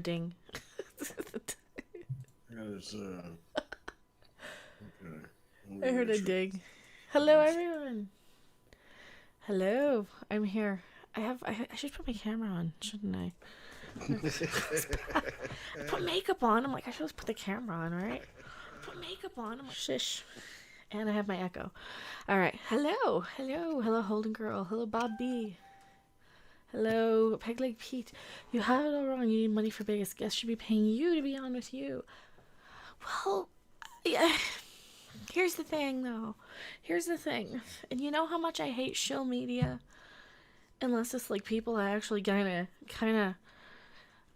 ding. That is, okay. I heard a ding. Hello, everyone. Hello, I'm here. I should put my camera on, shouldn't I? I put makeup on. I'm like, I should just put the camera on, right? Put makeup on. I'm like, shish. And I have my echo. All right. Hello, Holden Girl. Hello, Bob B. Hello, Pegleg Pete. You have it all wrong. You need money for biggest guests. Should be paying you to be on with you. Well, yeah. Here's the thing, though. Here's the thing. And you know how much I hate show media? Unless it's like people I actually kind of,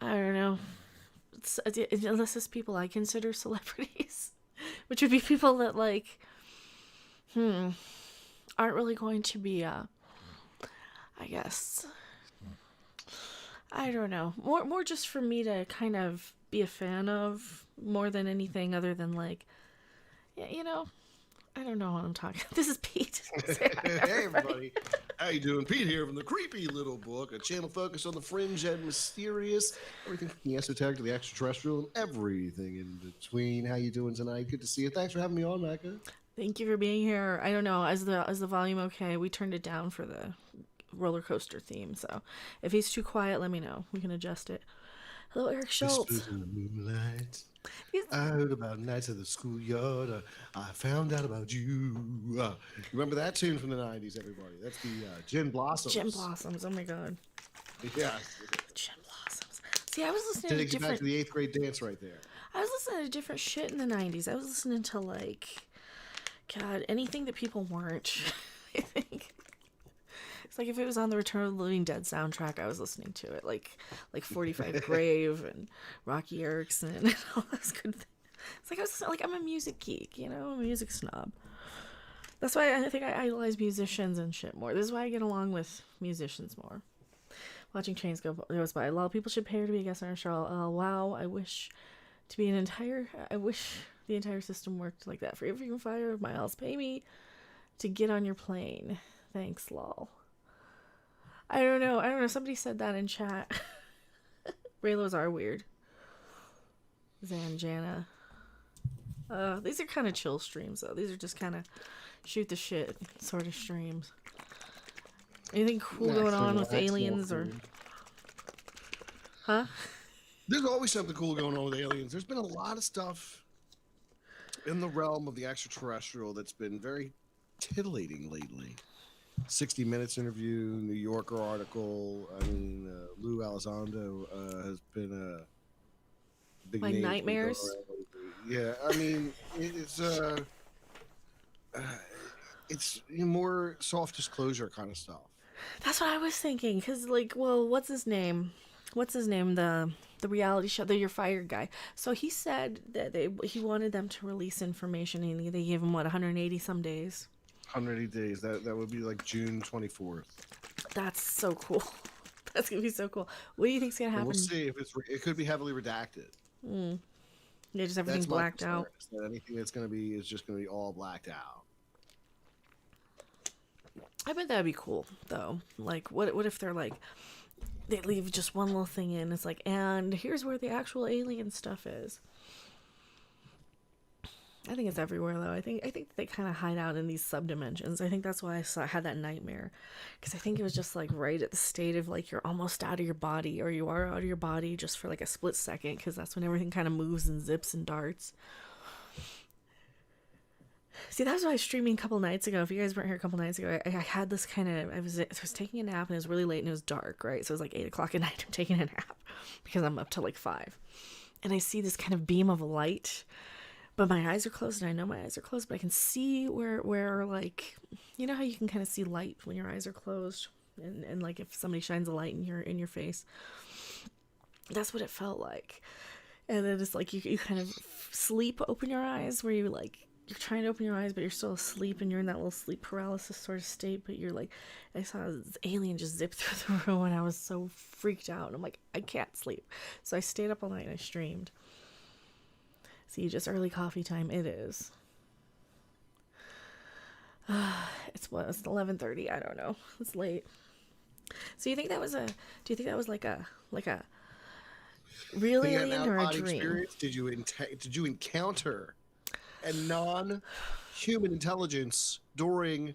I don't know. Unless it's people I consider celebrities. Which would be people that, like, aren't really going to be, I guess, I don't know. More just for me to kind of be a fan of more than anything other than, like, yeah, you know, I don't know what I'm talking. This is Pete. Hey, everybody. How you doing? Pete here from the Creepy Little Book, a channel focused on the fringe and mysterious, everything from the esoteric to the extraterrestrial and everything in between. How you doing tonight? Good to see you. Thanks for having me on, Mecha. Thank you for being here. I don't know, is the volume okay? We turned it down for the roller coaster theme, so if he's too quiet, let me know. We can adjust it. Hello, Eric Schultz. Whispers in the moonlight. I heard about nights at the schoolyard. I found out about you. Remember that tune from the 90s, everybody? That's the Gin Blossoms. Gin Blossoms. Oh my god. Yeah. Gin Blossoms. See, I was listening to Takes you different. back to the 8th grade dance right there. I was listening to different shit in the 90s. I was listening to, like, God, anything that people weren't. I think. It's like if it was on the Return of the Living Dead soundtrack, I was listening to it. Like 45 Grave and Rocky Erickson and all those good things. It's like I was like, I'm a music geek, you know, I'm a music snob. That's why I think I idolize musicians and shit more. This is why I get along with musicians more. Watching trains goes by. A lot of people should pay her to be a guest on our show. Wow, I wish the entire system worked like that. For every 5 miles, pay me to get on your plane. Thanks, lol. I don't know. Somebody said that in chat. Raylos are weird. Zanjana. These are kind of chill streams, though. These are just kind of shoot the shit sort of streams. Anything cool going on with aliens or... Huh? There's always something cool going on with aliens. There's been a lot of stuff in the realm of the extraterrestrial that's been very titillating lately. 60 Minutes interview, New Yorker article. I mean, Lou Elizondo has been a big My name. nightmares? Yeah, I mean, it's more soft disclosure kind of stuff. That's what I was thinking. Because, like, well, what's his name? The reality show, the You're Fired guy. So he said that he wanted them to release information, and they gave him, 180 some days? 180 days. That would be like June 24th. That's so cool. That's gonna be so cool. What do you think's gonna happen? And we'll see if it could be heavily redacted. Yeah, just everything's blacked out. That anything that's gonna be is just gonna be all blacked out. I bet that'd be cool though. Like, what if they're like, they leave just one little thing in. It's like, and here's where the actual alien stuff is. I think it's everywhere though. I think they kind of hide out in these subdimensions. I think that's why I had that nightmare, because I think it was just like right at the state of like you're almost out of your body, or you are out of your body just for like a split second, because that's when everything kind of moves and zips and darts. See, that's why I was streaming a couple nights ago. If you guys weren't here a couple nights ago, I had this kind of, I was taking a nap and it was really late and it was dark, right? So it was like 8 o'clock at night. I'm taking a nap because I'm up till like 5, and I see this kind of beam of light. But my eyes are closed, and I know my eyes are closed, but I can see where like, you know how you can kind of see light when your eyes are closed, and like if somebody shines a light in your face, that's what it felt like. And then it's like you kind of open your eyes, where you're trying to open your eyes, but you're still asleep, and you're in that little sleep paralysis sort of state. But you're like, I saw this alien just zip through the room, and I was so freaked out. And I'm like, I can't sleep, so I stayed up all night and I streamed. See, just early coffee time. It is. It's 11:30. I don't know. It's late. So you think that was do you think that was like a Real Did you get an alien out of or a body dream? experience? Did you encounter a non-human intelligence during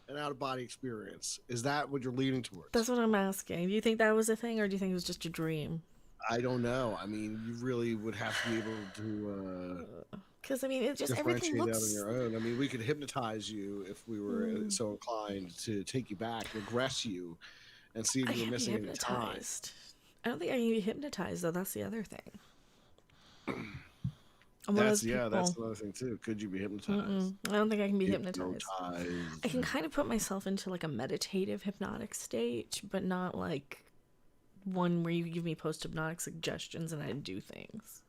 an out of body experience? Is that what you're leaning That's towards? what I'm asking. Do you think that was a thing, or do you think it was just a dream? I don't know. I mean, you really would have to be able to Because I mean, it just everything differentiate that on looks. your own. I mean, we could hypnotize you if we were Mm, so inclined to take you back, regress you, and see if I you were can't be missing any time. hypnotized. I don't think I can be hypnotized though. That's the other thing. I'm one of those That's people. another thing too. Could you be hypnotized? Mm-mm, I don't think I can be hypnotized. I Hypnotized. can kind of put myself into like a meditative hypnotic state, but not like one where you give me post hypnotic suggestions and I do things.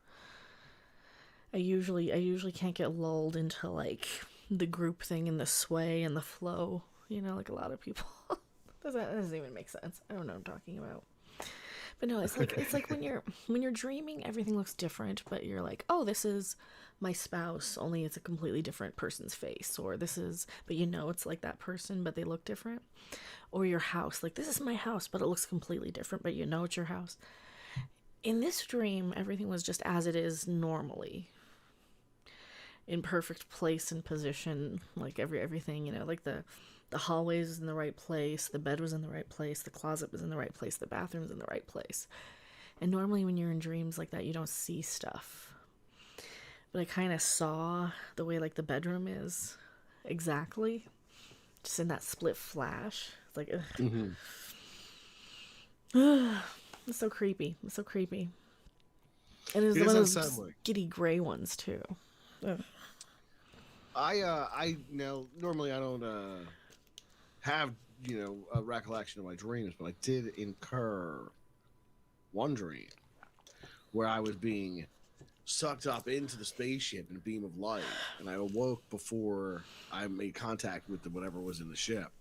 I usually can't get lulled into like the group thing and the sway and the flow. You know, like a lot of people. That doesn't even make sense. I don't know what I'm talking about. But no, it's like when you're dreaming, everything looks different, but you're like, oh, this is my spouse, only it's a completely different person's face, or this is, but you know it's like that person, but they look different, or your house, like this is my house, but it looks completely different, but you know it's your house. In this dream, everything was just as it is normally, in perfect place and position, like everything, you know, like the hallway was in the right place, the bed was in the right place, the closet was in the right place, the bathroom was in the right place. And normally when you're in dreams like that, you don't see stuff. But I kind of saw the way like the bedroom is exactly, just in that split flash. It's like, Hmm. ugh. It's so creepy. It's so creepy. And it was It one is of those unsettling. giddy gray ones too. Ugh. I now normally I don't have a recollection of my dreams, but I did incur one dream where I was being sucked up into the spaceship in a beam of light, and I awoke before I made contact with whatever was in the ship.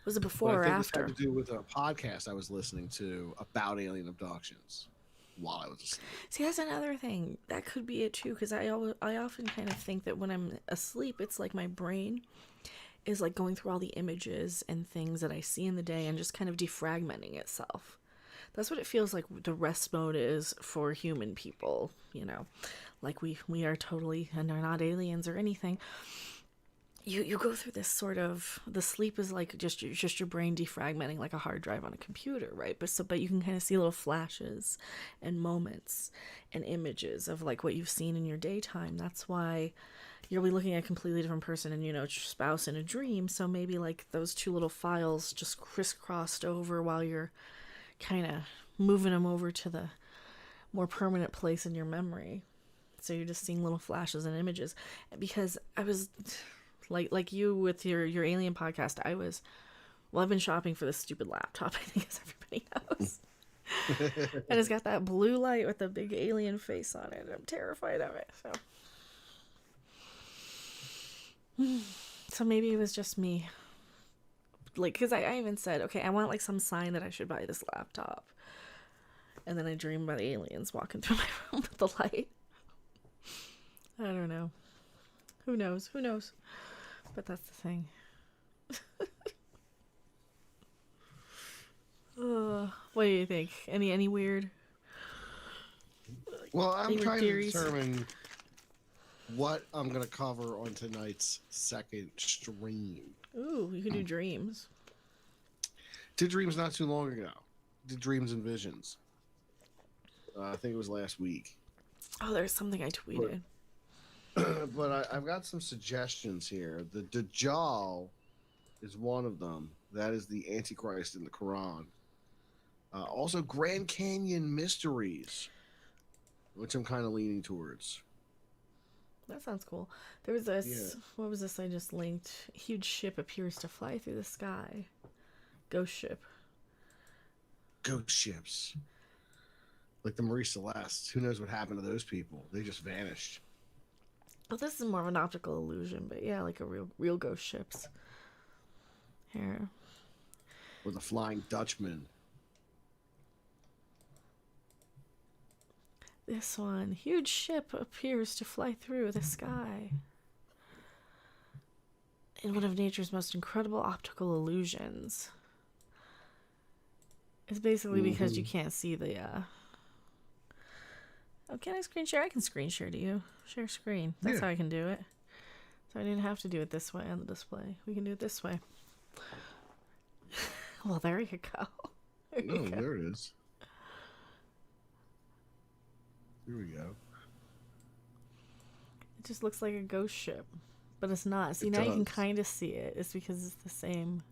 Was it But I before or think this had to after? do with a podcast I was listening to about alien abductions while I was asleep. See, that's another thing. That could be it too, because I often kind of think that when I'm asleep, it's like my brain is like going through all the images and things that I see in the day and just kind of defragmenting itself. That's what it feels like the rest mode is for human people, you know. Like we are totally, and they're not aliens or anything. You go through this sort of, the sleep is like just your brain defragmenting like a hard drive on a computer, right? But you can kind of see little flashes and moments and images of like what you've seen in your daytime. That's why you'll be looking at a completely different person, and you know it's your spouse in a dream, so maybe like those two little files just crisscrossed over while you're kind of moving them over to the more permanent place in your memory. So you're just seeing little flashes and images. Because I was like you with your alien podcast, I've been shopping for this stupid laptop, I think, as everybody knows. And it's got that blue light with a big alien face on it. I'm terrified of it. So maybe it was just me. Like, because I even said, okay, I want like some sign that I should buy this laptop. And then I dream about aliens walking through my room with the light. I don't know. Who knows? Who knows? But that's the thing. What do you think? Any weird Well, I'm any weird trying to theories? determine what I'm going to cover on tonight's second stream. Ooh, you can do dreams. Did dreams not too long ago. Did dreams and visions. I think it was last week. Oh, there's something I tweeted. But I've got some suggestions here. The Dajjal is one of them. That is the Antichrist in the Quran. Also, Grand Canyon Mysteries, which I'm kind of leaning towards. That sounds cool. There was this. Yeah. What was this I just linked? A huge ship appears to fly through the sky. Ghost ship. Ghost ships. Like the Marie Celeste. Who knows what happened to those people? They just vanished. Well, this is more of an optical illusion, but yeah, like a real ghost ships. Here. Or the Flying Dutchman. This one. Huge ship appears to fly through the sky. In one of nature's most incredible optical illusions. It's basically because you can't see the Oh, can I screen share? I can screen share to you. Share screen. That's Yeah. how I can do it. So I didn't have to do it this way on the display. We can do it this way. Well, there you go. There you Oh, go. there it is. Here we go. It just looks like a ghost ship, but it's not. See, It now you can does. kind of see it. It's because it's the same.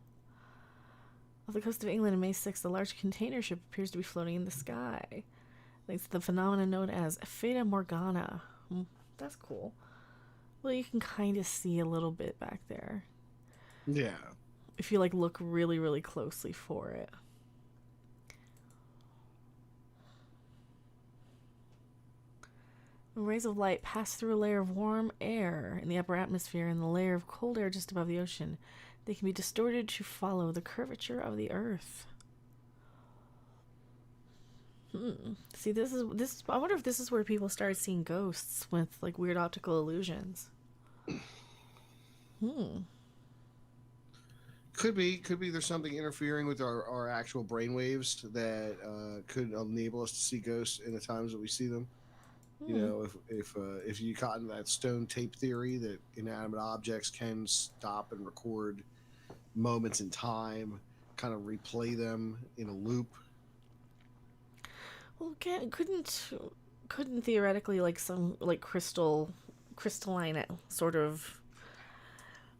Off the coast of England on May 6th, a large container ship appears to be floating in the sky. It's the phenomenon known as Fata Morgana. That's cool. Well, you can kind of see a little bit back there. Yeah. If you, like, look really, really closely for it. The rays of light pass through a layer of warm air in the upper atmosphere and the layer of cold air just above the ocean. They can be distorted to follow the curvature of the Earth. See, this is. I wonder if this is where people started seeing ghosts with like weird optical illusions. Could be. There's something interfering with our actual brainwaves that could enable us to see ghosts in the times that we see them. You know, if you caught into that stone tape theory that inanimate objects can stop and record moments in time, kind of replay them in a loop. Well, couldn't theoretically like some like crystalline sort of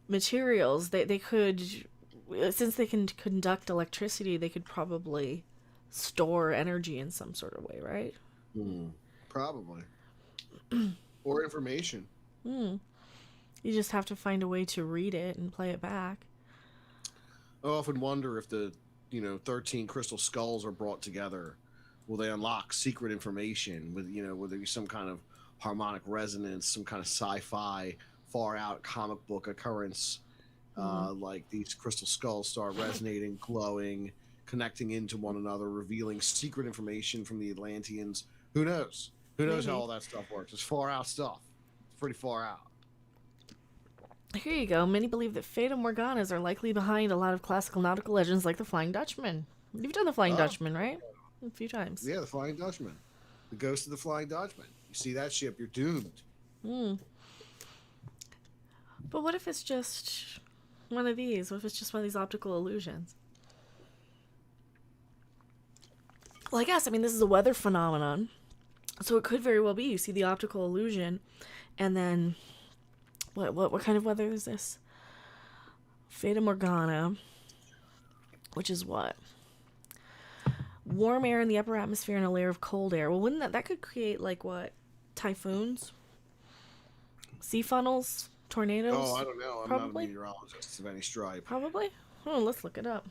materials they could, since they can conduct electricity, they could probably store energy in some sort of way, right? Probably. Or information. You just have to find a way to read it and play it back. I often wonder if the 13 crystal skulls are brought together, will they unlock secret information with will there be some kind of harmonic resonance, some kind of sci-fi far out comic book occurrence, like these crystal skulls start resonating, glowing, connecting into one another, revealing secret information from the Atlanteans. Who knows Maybe. how all that stuff works? It's far out stuff. It's pretty far out. Here you go. Many believe that Fata Morganas are likely behind a lot of classical nautical legends like the Flying Dutchman. You've done the Flying Dutchman, right? A few times. Yeah, the Flying Dutchman. The ghost of the Flying Dutchman. You see that ship, you're doomed. But what if it's just one of these? What if it's just one of these optical illusions? Well, I mean, this is a weather phenomenon. So it could very well be you see the optical illusion, and then what kind of weather is this? Fata Morgana, which is what? Warm air in the upper atmosphere and a layer of cold air. Well, wouldn't that could create like what? Typhoons? Sea funnels? Tornadoes? Oh, I don't know. I'm Probably. not a meteorologist of any stripe. Probably. Oh, let's look it up.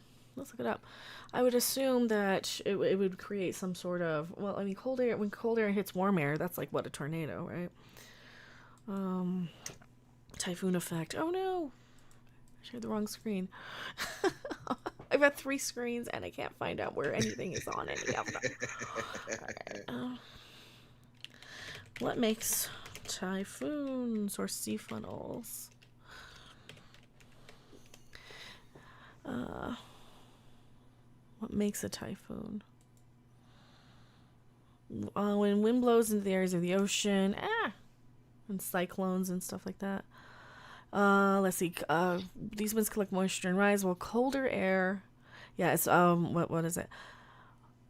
I would assume that it would create some sort of, well, I mean, cold air, when cold air hits warm air, that's like what, a tornado, right? Typhoon effect. Oh no, I shared the wrong screen. I've got 3 screens and I can't find out where anything is on any of them. Right. What makes typhoons or sea funnels? What makes a typhoon? When wind blows into the areas of the ocean, and cyclones and stuff like that. Let's see. These winds collect moisture and rise while colder air. Yeah, it's what is it?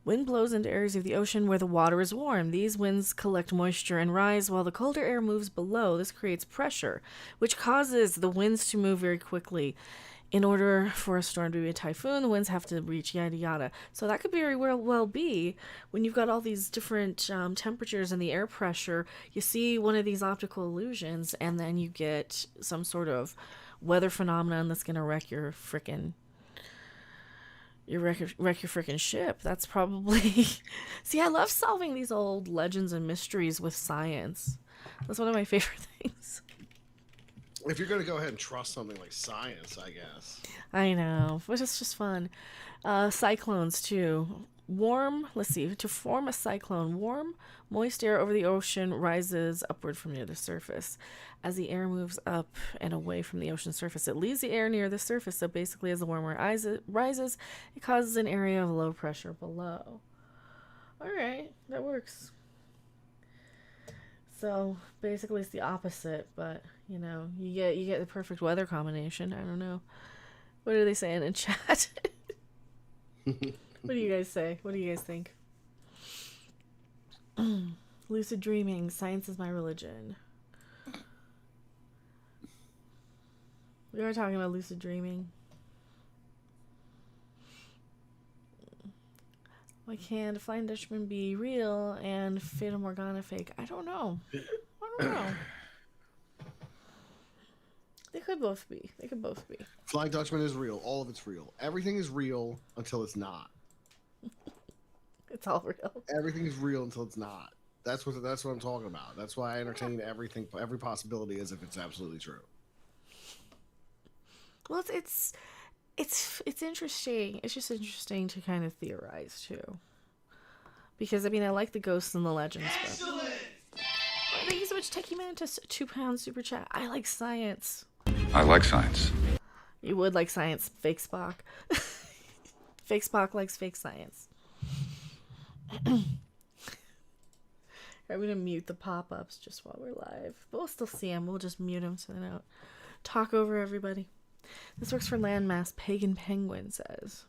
Wind blows into areas of the ocean where the water is warm. These winds collect moisture and rise while the colder air moves below. This creates pressure, which causes the winds to move very quickly. In order for a storm to be a typhoon, the winds have to reach yada yada. So that could very well be when you've got all these different temperatures and the air pressure. You see one of these optical illusions, and then you get some sort of weather phenomenon that's gonna wreck your frickin' ship. That's probably. See, I love solving these old legends and mysteries with science. That's one of my favorite things. If you're going to go ahead and trust something like science, I guess. I know, but it's just fun. Cyclones, too. Let's see, to form a cyclone, warm, moist air over the ocean rises upward from near the surface. As the air moves up and away from the ocean surface, it leaves the air near the surface, so basically as the warmer air rises, it causes an area of low pressure below. Alright, that works. So basically, it's the opposite. But you know, you get the perfect weather combination. I don't know. What are they saying in chat? What do you guys say? What do you guys think? Lucid dreaming. Science is my religion. We are talking about lucid dreaming. Why can't Flying Dutchman be real and Fata Morgana fake? I don't know. They could both be. Flying Dutchman is real. All of it's real. Everything is real until it's not. It's all real. Everything is real until it's not. That's what I'm talking about. That's why I entertain everything, every possibility as if it's absolutely true. Well, it's interesting. It's just interesting to kind of theorize too, because I mean I like the ghosts and the legends. Excellent. But... Thank you so much, Techie Mantis. £2 super chat. I like science. I like science. You would like science, fake Spock. Fake Spock likes fake science. I'm gonna mute the pop-ups just while we're live, but we'll still see them. We'll just mute them so they don't talk over everybody. This works for landmass. Pagan Penguin says.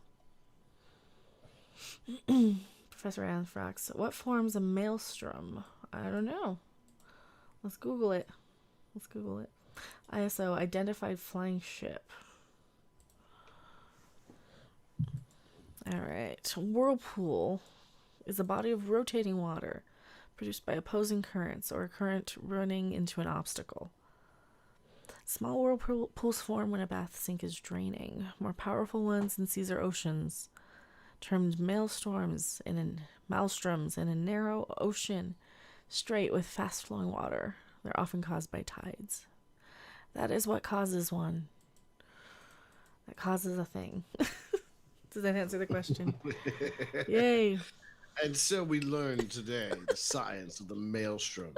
Professor Anthrax. What forms a maelstrom? I don't know. Let's Google it. ISO. Identified flying ship. Alright. Whirlpool is a body of rotating water produced by opposing currents or a current running into an obstacle. Small whirlpools form when a bath sink is draining. More powerful ones in seas or oceans, termed maelstroms in a narrow ocean strait with fast-flowing water. They're often caused by tides. That is what causes one. That causes a thing. Does that answer the question? Yay. And so we learned today the science of the maelstrom.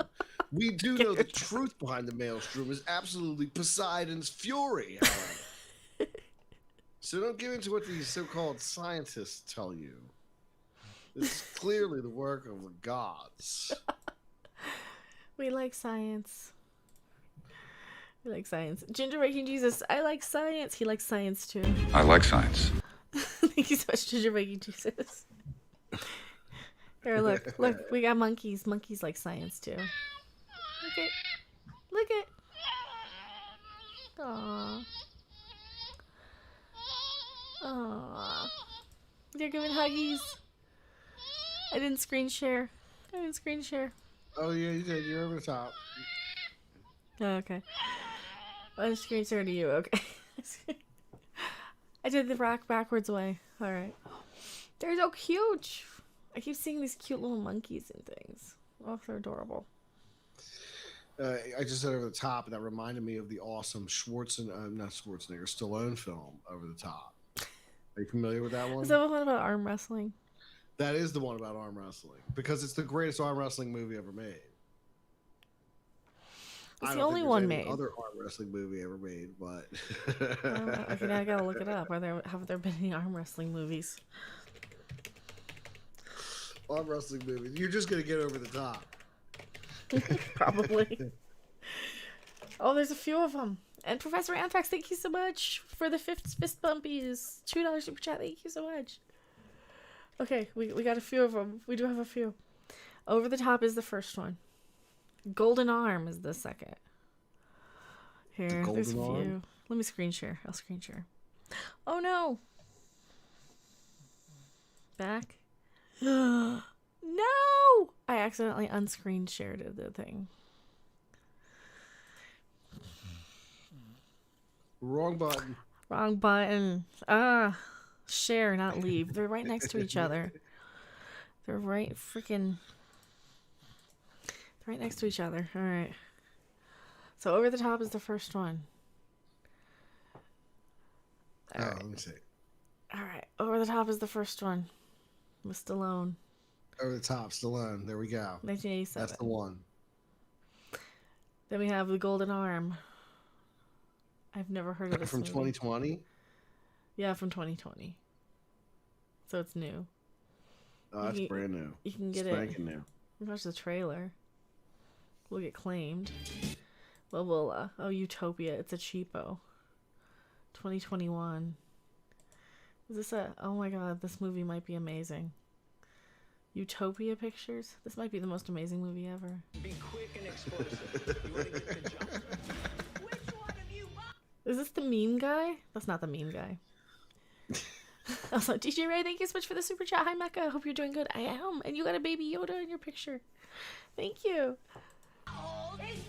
We do know the truth behind the maelstrom is absolutely Poseidon's fury, however. So don't give in to what these so-called scientists tell you. This is clearly the work of the gods. We like science. Ginger Baking Jesus, I like science. He likes science too. I like science. Thank you so much, Ginger Baking Jesus. Here, look, we got monkeys. Monkeys like science too. Look it. Aww. They're giving huggies. I didn't screen share. Oh yeah, you did. You're over the top. Oh, okay. I screen share to you. Okay. I did the rock backwards way. All right. They're so cute. I keep seeing these cute little monkeys and things. Oh, they're adorable. I just said over the top, and that reminded me of the awesome Stallone film, Over the Top. Are you familiar with that one? Is that the one about arm wrestling? That is the one about arm wrestling, because it's the greatest arm wrestling movie ever made. It's the only one made. Other arm wrestling movie ever made, but okay, now I gotta look it up. Have there been any arm wrestling movies? Arm wrestling movies. You're just gonna get over the top. Probably. Oh, there's a few of them. And Professor Anthrax, thank you so much for the fist bumpies. $2 super chat. Thank you so much. Okay, we got a few of them. We do have a few. Over the Top is the first one. Golden Arm is the second. Here, there's a few. Let me screen share. I'll screen share. Oh no! Back. No! I accidentally unscreen shared the thing. Wrong button. Share, not leave. They're right next to each other. They're right next to each other. All right. So Over the Top is the first one. All right. Let me see. All right. Over the Top is the first one. With Stallone. Over the Top, Stallone. There we go. 1987. That's the one. Then we have The Golden Arm. I've never heard of this from movie. 2020? Yeah, from 2020. So it's new. Oh, that's brand new. You can get Spanking new. You watch the trailer. will get claimed. Well, we'll, oh, Utopia. It's a cheapo. 2021. Is this a... Oh my god, this movie might be amazing. Utopia Pictures? This might be the most amazing movie ever. Be quick and explosive. You want to get the jump? Which one of you... Is this the meme guy? That's not the meme guy. Also, DJ Ray, thank you so much for the super chat. Hi, Mecha. I hope you're doing good. I am. And you got a baby Yoda in your picture. Thank you. Okay,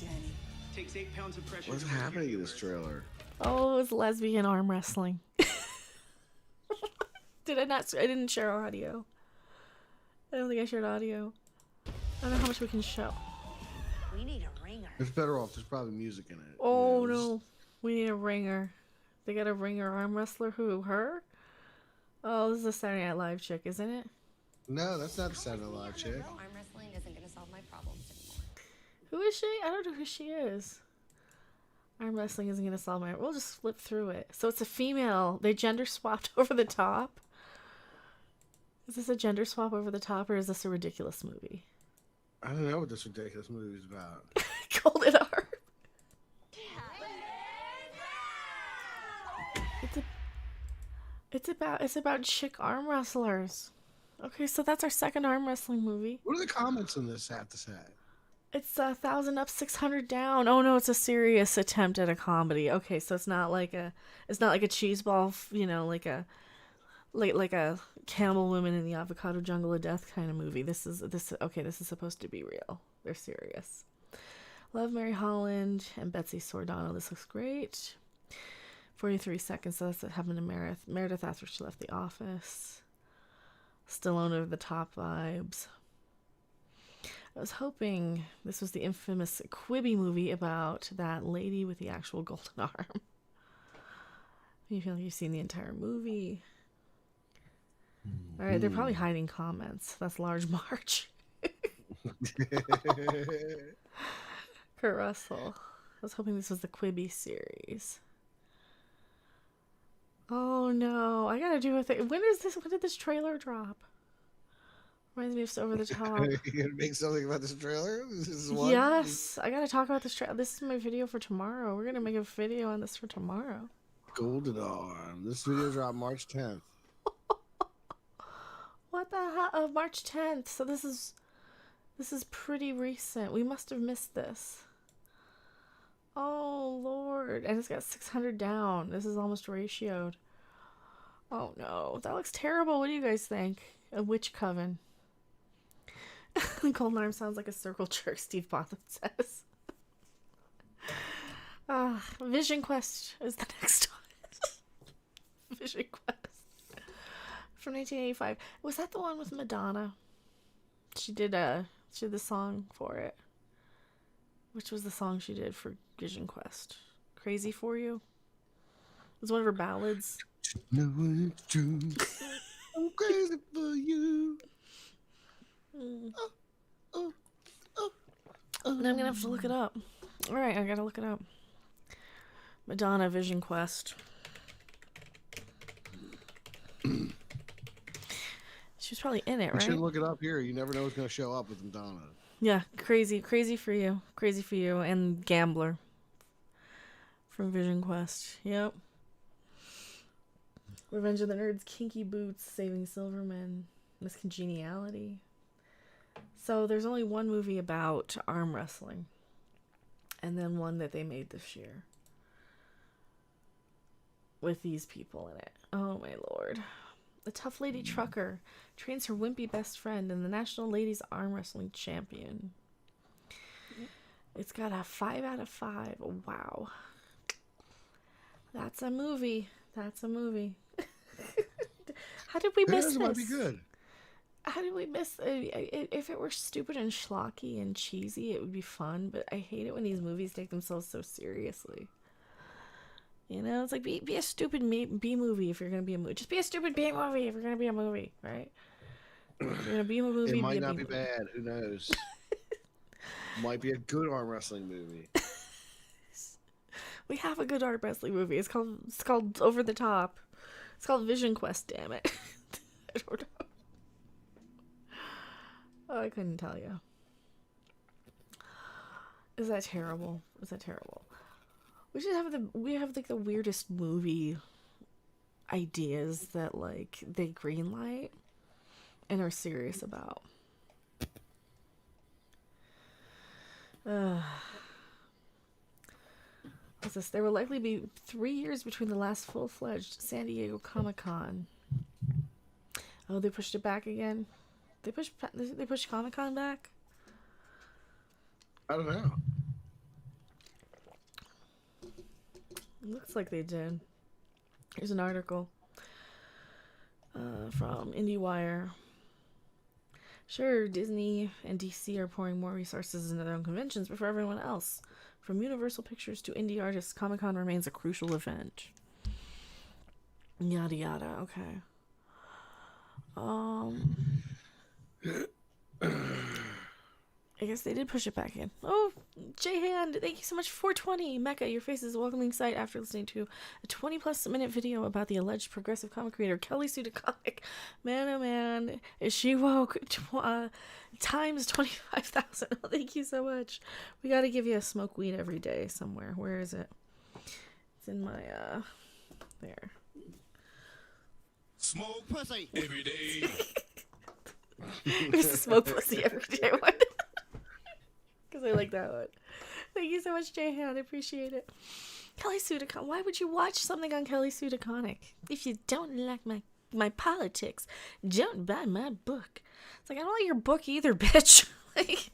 Danny. Takes 8 pounds of pressure. What's happening in this trailer? Oh, it's lesbian arm wrestling. Did I not? I didn't share audio. I don't think I shared audio. I don't know how much we can show. We need a ringer. It's better off. There's probably music in it. Oh, you know, no. We need a ringer. They got a ringer arm wrestler. Who? Her? Oh, this is a Saturday Night Live chick, isn't it? No, that's not the Saturday Night Live chick. Arm wrestling isn't going to solve my problems anymore. Who is she? I don't know who she is. Arm wrestling isn't going to solve my... We'll just flip through it. So it's a female. They gender swapped over the top. Is this a gender swap over the top, or is this a ridiculous movie? I don't know what this ridiculous movie is about. Golden arm. It's about chick arm wrestlers. Okay, so that's our second arm wrestling movie. What do the comments on this have to say? It's 1,000 up, 600 down. Oh no, it's a serious attempt at a comedy. Okay, so it's not like a cheeseball, you know, like a Camel Women in the Avocado Jungle of Death kind of movie. This is supposed to be real. They're serious. Love Mary Holland and Betsy Sordano. This looks great. 43 seconds. So that's what happened to Meredith after she left The Office. Still over the top vibes. I was hoping this was the infamous Quibi movie about that lady with the actual golden arm. You feel like you've seen the entire movie. All right, they're probably hiding comments. That's Large March. Kurt Russell. I was hoping this was the Quibi series. Oh no, I gotta do a thing. When did this trailer drop? Reminds me of Over the Top. You gonna make something about this trailer? This is one? Yes, I gotta talk about this trailer. This is my video for tomorrow. We're gonna make a video on this for tomorrow. Golden Arm. This video dropped March 10th. What the hell? March 10th. So this is pretty recent. We must have missed this. Oh Lord. And it's got 600 down. This is almost ratioed. Oh no. That looks terrible. What do you guys think? A witch coven. Golden Arm sounds like a circle jerk, Steve Botham says. Vision Quest is the next one. Vision Quest. From 1985. Was that the one with Madonna? She did the song for it. Which was the song she did for Vision Quest? Crazy for You? It was one of her ballads. No, it's true. I'm crazy for you. Now I'm gonna have to look it up. Alright, I gotta look it up. Madonna Vision Quest. She was probably in it, You right? should look it up here. You never know what's going to show up with Madonna. Yeah, crazy for you, and Gambler from Vision Quest. Yep. Revenge of the Nerds, Kinky Boots, Saving Silverman, Miss Congeniality. So there's only one movie about arm wrestling, and then one that they made this year with these people in it. Oh my Lord. A tough lady trucker trains her wimpy best friend and the National Ladies Arm Wrestling Champion. It's got a 5 out of 5. Wow. That's a movie. How did we miss this? It might be good. How did we miss if it were stupid and schlocky and cheesy, it would be fun, but I hate it when these movies take themselves so seriously. You know, it's like be a stupid B movie if you're gonna be a movie. Just be a stupid B movie if you're gonna be a movie, right? If you're gonna be a movie. It might be a not B be movie. bad. Who knows? Might be a good arm wrestling movie. We have a good arm wrestling movie. It's called Over the Top. It's called Vision Quest. Damn it! I don't know. Oh, I couldn't tell you. Is that terrible? Is that terrible? We have like the weirdest movie ideas that like they greenlight and are serious about. What's this? There will likely be 3 years between the last full-fledged San Diego Comic-Con. Oh, they pushed it back again. They pushed Comic-Con back. I don't know. Looks like they did. Here's an article from IndieWire. Sure, Disney and DC are pouring more resources into their own conventions, but for everyone else, from Universal Pictures to indie artists, Comic-Con remains a crucial event. Yada yada. Okay. I guess they did push it back in. Oh, J-Hand, thank you so much. 420. Mecha, your face is a welcoming sight after listening to a 20-plus minute video about the alleged progressive comic creator Kelly Sue DeConnick. Man, oh man, is she woke? Times 25,000. Oh, thank you so much. We got to give you a smoke weed every day somewhere. Where is it? It's in my, there. Smoke pussy every day. It's a smoke pussy every day one. Because I like that one. Thank you so much, J-Han. I appreciate it. Kelly Sue DeConnick. Why would you watch something on Kelly Sue DeConnick? If you don't like my politics, don't buy my book. It's like, I don't like your book either, bitch. Like,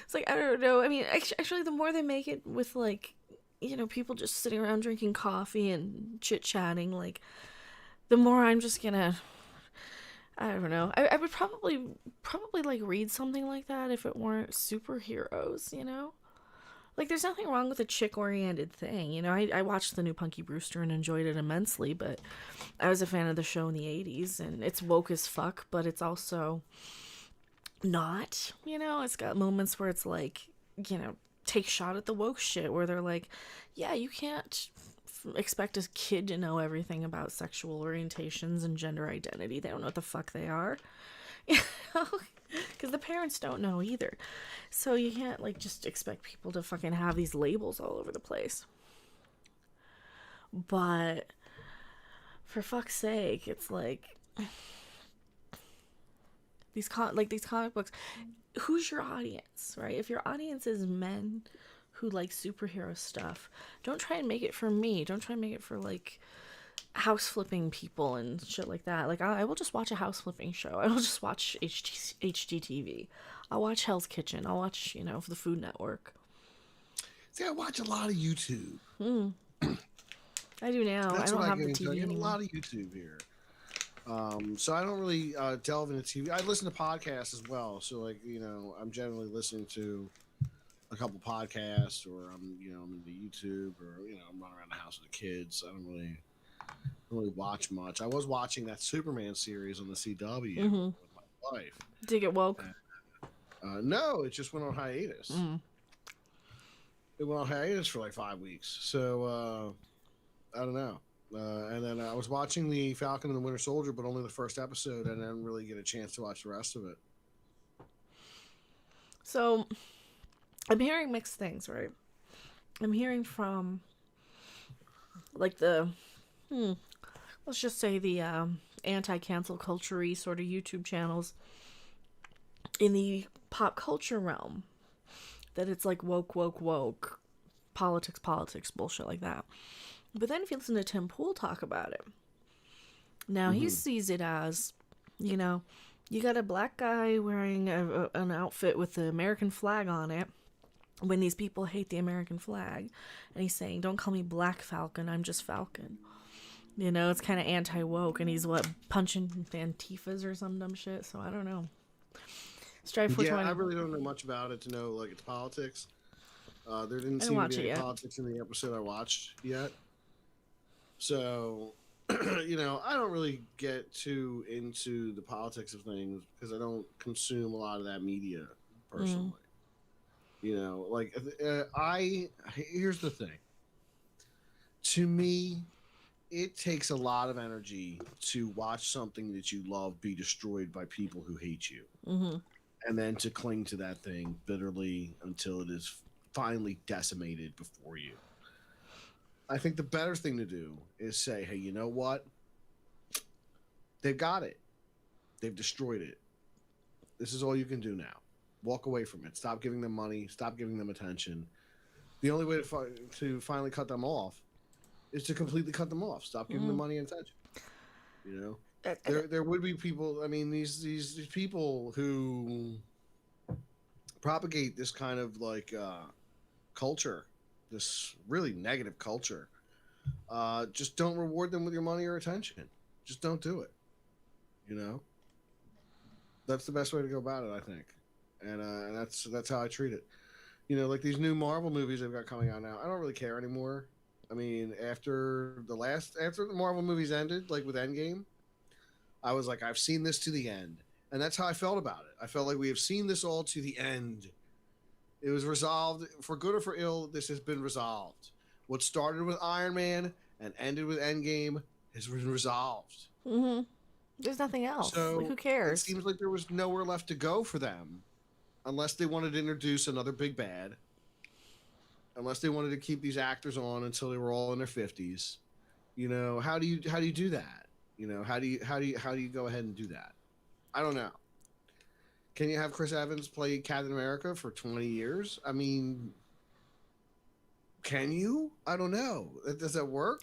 it's like, I don't know. I mean, actually, the more they make it with, like, you know, people just sitting around drinking coffee and chit-chatting, like, the more I'm just gonna... I don't know. I would probably like read something like that if it weren't superheroes, you know? Like, there's nothing wrong with a chick-oriented thing, you know? I watched the new Punky Brewster and enjoyed it immensely, but I was a fan of the show in the 80s, and it's woke as fuck, but it's also not, you know? It's got moments where it's like, you know, take shot at the woke shit, where they're like, yeah, you can't expect a kid to know everything about sexual orientations and gender identity. They don't know what the fuck they are, you know, because the parents don't know either. So you can't like just expect people to fucking have these labels all over the place. But for fuck's sake, it's like these comic books. Who's your audience, right? If your audience is men who like superhero stuff, don't try and make it for me. Don't try and make it for like house flipping people and shit like that. Like, I will just watch a house flipping show. I will just watch HGTV. I'll watch Hell's Kitchen. I'll watch, you know, the Food Network. See, I watch a lot of YouTube. I do now. That's I don't what have the get TV into. I get a anymore. lot of YouTube here. So I don't really delve into TV. I listen to podcasts as well. So, like, you know, I'm generally listening to a couple podcasts, or I'm into YouTube, or I'm running around the house with the kids. I don't really watch much. I was watching that Superman series on the CW with my wife. Did you get woke? No, it just went on hiatus. It went on hiatus for like 5 weeks. So I don't know. And then I was watching the Falcon and the Winter Soldier, but only the first episode. And I didn't really get a chance to watch the rest of it. So I'm hearing mixed things, right? I'm hearing from like the let's just say the anti-cancel culture-y sort of YouTube channels in the pop culture realm that it's like woke politics bullshit like that. But then if you listen to Tim Pool talk about it, now he sees it as, you know, you got a black guy wearing an outfit with the American flag on it when these people hate the American flag, and he's saying, don't call me Black Falcon, I'm just Falcon. You know, it's kind of anti-woke, and he's punching Antifas or some dumb shit, so I don't know. Strive for 20. I really don't know much about it to know like its politics. There didn't seem to be any politics in the episode I watched yet. So, I don't really get too into the politics of things because I don't consume a lot of that media personally. Here's the thing. To me, it takes a lot of energy to watch something that you love be destroyed by people who hate you. and then to cling to that thing bitterly until it is finally decimated before you. I think the better thing to do is say, hey, you know what? They've got it. They've destroyed it. This is all you can do now. Walk away from it. Stop giving them money. Stop giving them attention. The only way to finally cut them off is to completely cut them off. Stop giving them money and attention. You know, there would be people. I mean, these people who propagate this kind of like culture, this really negative culture. Just don't reward them with your money or attention. Just don't do it. You know, that's the best way to go about it, I think, and that's how I treat it. You know, like these new Marvel movies they've got coming out now. I don't really care anymore. I mean, after the Marvel movies ended, like with Endgame, I was like, I've seen this to the end, and that's how I felt about it. I felt like we have seen this all to the end. It was resolved for good or for ill. This has been resolved. What started with Iron Man and ended with Endgame has been resolved. Mm-hmm. There's nothing else. So like, who cares? It seems like there was nowhere left to go for them, unless they wanted to introduce another big bad. Unless they wanted to keep these actors on until they were all in their 50s. You know, how do you do that? You know, how do you go ahead and do that? I don't know. Can you have Chris Evans play Captain America for 20 years? I mean, can you? I don't know. Does that work?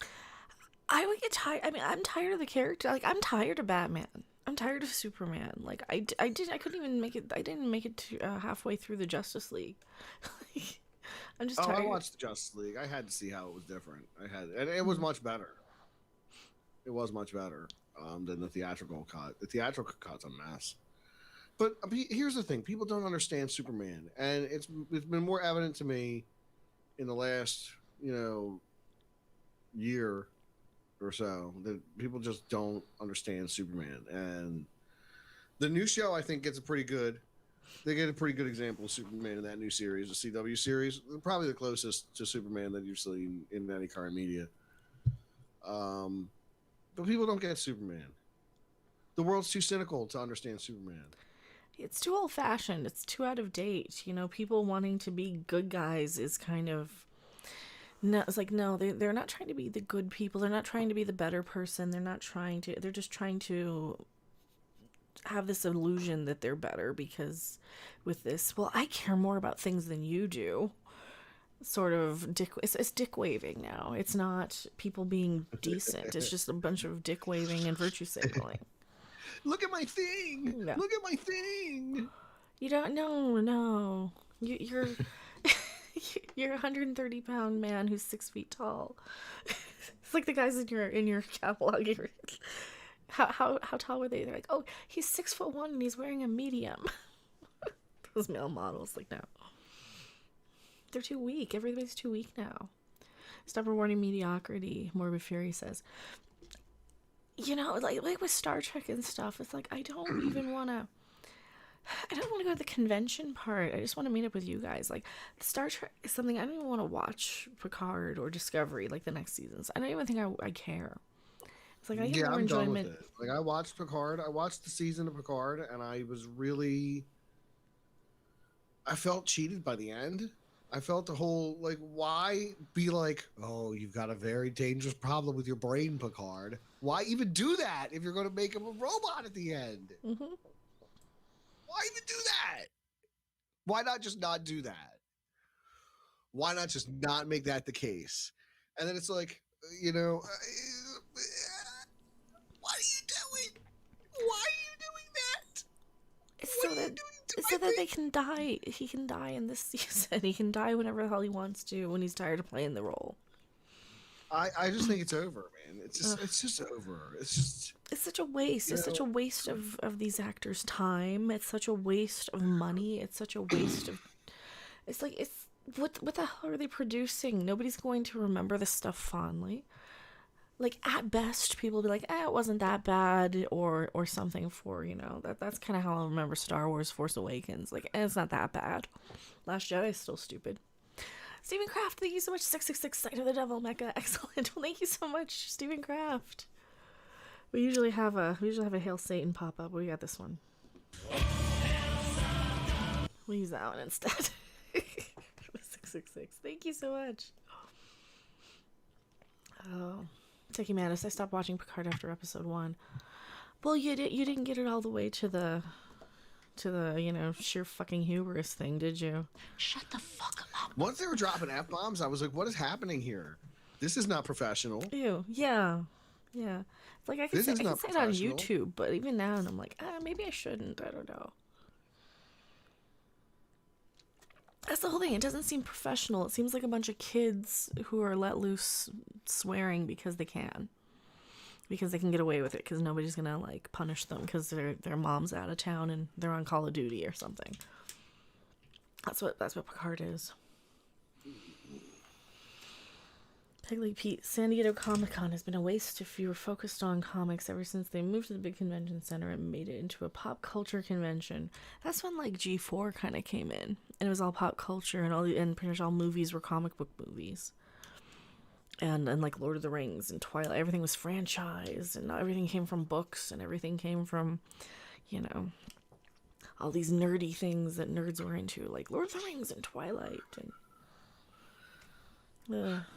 I would get tired. I mean, I'm tired of the character. Like, I'm tired of Batman. I'm tired of Superman. Like, I couldn't even make it. I didn't make it to halfway through the Justice League. I'm just tired. I watched the Justice League. I had to see how it was different. And it was much better. It was much better than the theatrical cut. The theatrical cut's a mess. But here's the thing: people don't understand Superman, and it's been more evident to me in the last year or so that people just don't understand Superman. And the new show, I think, gets a pretty good example of Superman in that new series, the CW series. Probably the closest to Superman that you've seen in any current media. But people don't get Superman. The world's too cynical to understand Superman. It's too old-fashioned. It's too out of date. You know, people wanting to be good guys is kind of... No, it's like, no, they're not trying to be the good people. They're not trying to be the better person. They're just trying to have this illusion that they're better because with this, well, I care more about things than you do. Sort of it's dick waving now. It's not people being decent. It's just a bunch of dick waving and virtue signaling. Look at my thing. No. Look at my thing. You don't no. You're you're a 130-pound man who's 6 feet tall. It's like the guys in your catalog. How tall were they? They're like, oh, he's 6'1" and he's wearing a medium. Those male models, like, no. They're too weak. Everybody's too weak now. Stop rewarding mediocrity, Morbid Fury says. You know, like with Star Trek and stuff, it's like, I don't want to go to the convention part. I just want to meet up with you guys. Like, Star Trek is something I don't even want to watch Picard or Discovery, like the next seasons. I don't even think I care. It's like, I get more enjoyment. Done with it. Like, I watched Picard. I watched the season of Picard, and I felt cheated by the end. I felt the whole, like, why be like, oh, you've got a very dangerous problem with your brain, Picard. Why even do that if you're going to make him a robot at the end? Mm-hmm. Why even do that? Why not just not do that? Why not just not make that the case? And then it's like, what are you doing? Why are you doing that? It's so that they can die. He can die in this season. He can die whenever the hell he wants to when he's tired of playing the role. I just think it's over, man. It's just over. It's such a waste. It's such a waste of these actors' time. It's such a waste of money. It's such a waste of. It's like what the hell are they producing? Nobody's going to remember this stuff fondly. Like, at best, people will be like, it wasn't that bad, or something for, that's kind of how I'll remember Star Wars Force Awakens. Like, it's not that bad. Last Jedi is still stupid. Stephen Kraft, thank you so much. 666 Sight of the Devil, Mecha, excellent. Well, thank you so much, Stephen Kraft. We usually have a Hail Satan pop up, but we got this one. We'll use that one instead. 666. Thank you so much. Oh, Techie Mantis, I stopped watching Picard after episode 1. Well, you didn't get it all the way to the sheer fucking hubris thing, did you? Shut the fuck up. Once they were dropping F-bombs, I was like, what is happening here? This is not professional. Ew. Yeah. Yeah. It's like I could say it on professional. YouTube, but even now, and I'm like, maybe I shouldn't. I don't know. That's the whole thing. It doesn't seem professional. It seems like a bunch of kids who are let loose swearing because they can. Because they can get away with it, because nobody's gonna like punish them because their mom's out of town and they're on Call of Duty or something. That's what Picard is. Peggy Pete, San Diego Comic-Con has been a waste if you were focused on comics ever since they moved to the big convention center and made it into a pop culture convention. That's when like G4 kind of came in, and it was all pop culture, and pretty much all movies were comic book movies. And like Lord of the Rings and Twilight, everything was franchised, and everything came from books, and everything came from, all these nerdy things that nerds were into, like Lord of the Rings and Twilight and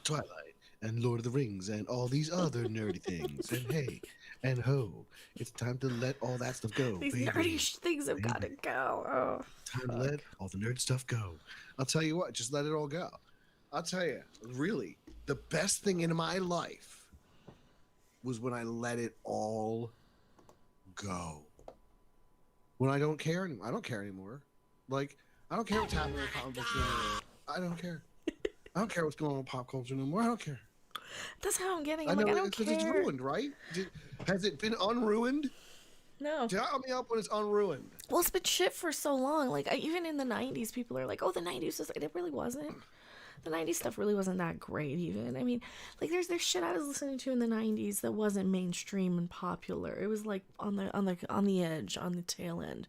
Twilight and Lord of the Rings and all these other nerdy things. And hey, and ho, it's time to let all that stuff go. these baby. nerdy things have got to go. Oh, Time to let all the nerd stuff go. I'll tell you what, just let it all go. I'll tell you, really, the best thing in my life was when I let it all go. When I don't care anymore. I don't care anymore. Like, I don't care what's happening in comic books anymore. I don't care. I don't care what's going on in pop culture anymore. I don't care. that's how I'm getting. I I'm know like, I don't because care. it's ruined, right? Has it been unruined? No. Tell me up when it's unruined. Well, it's been shit for so long. Like, even in the 90s, people are like, oh, the 90s was... It really wasn't. The 90s stuff really wasn't that great, even. I mean, like, there's shit I was listening to in the 90s that wasn't mainstream and popular. It was, like, on the edge, on the tail end.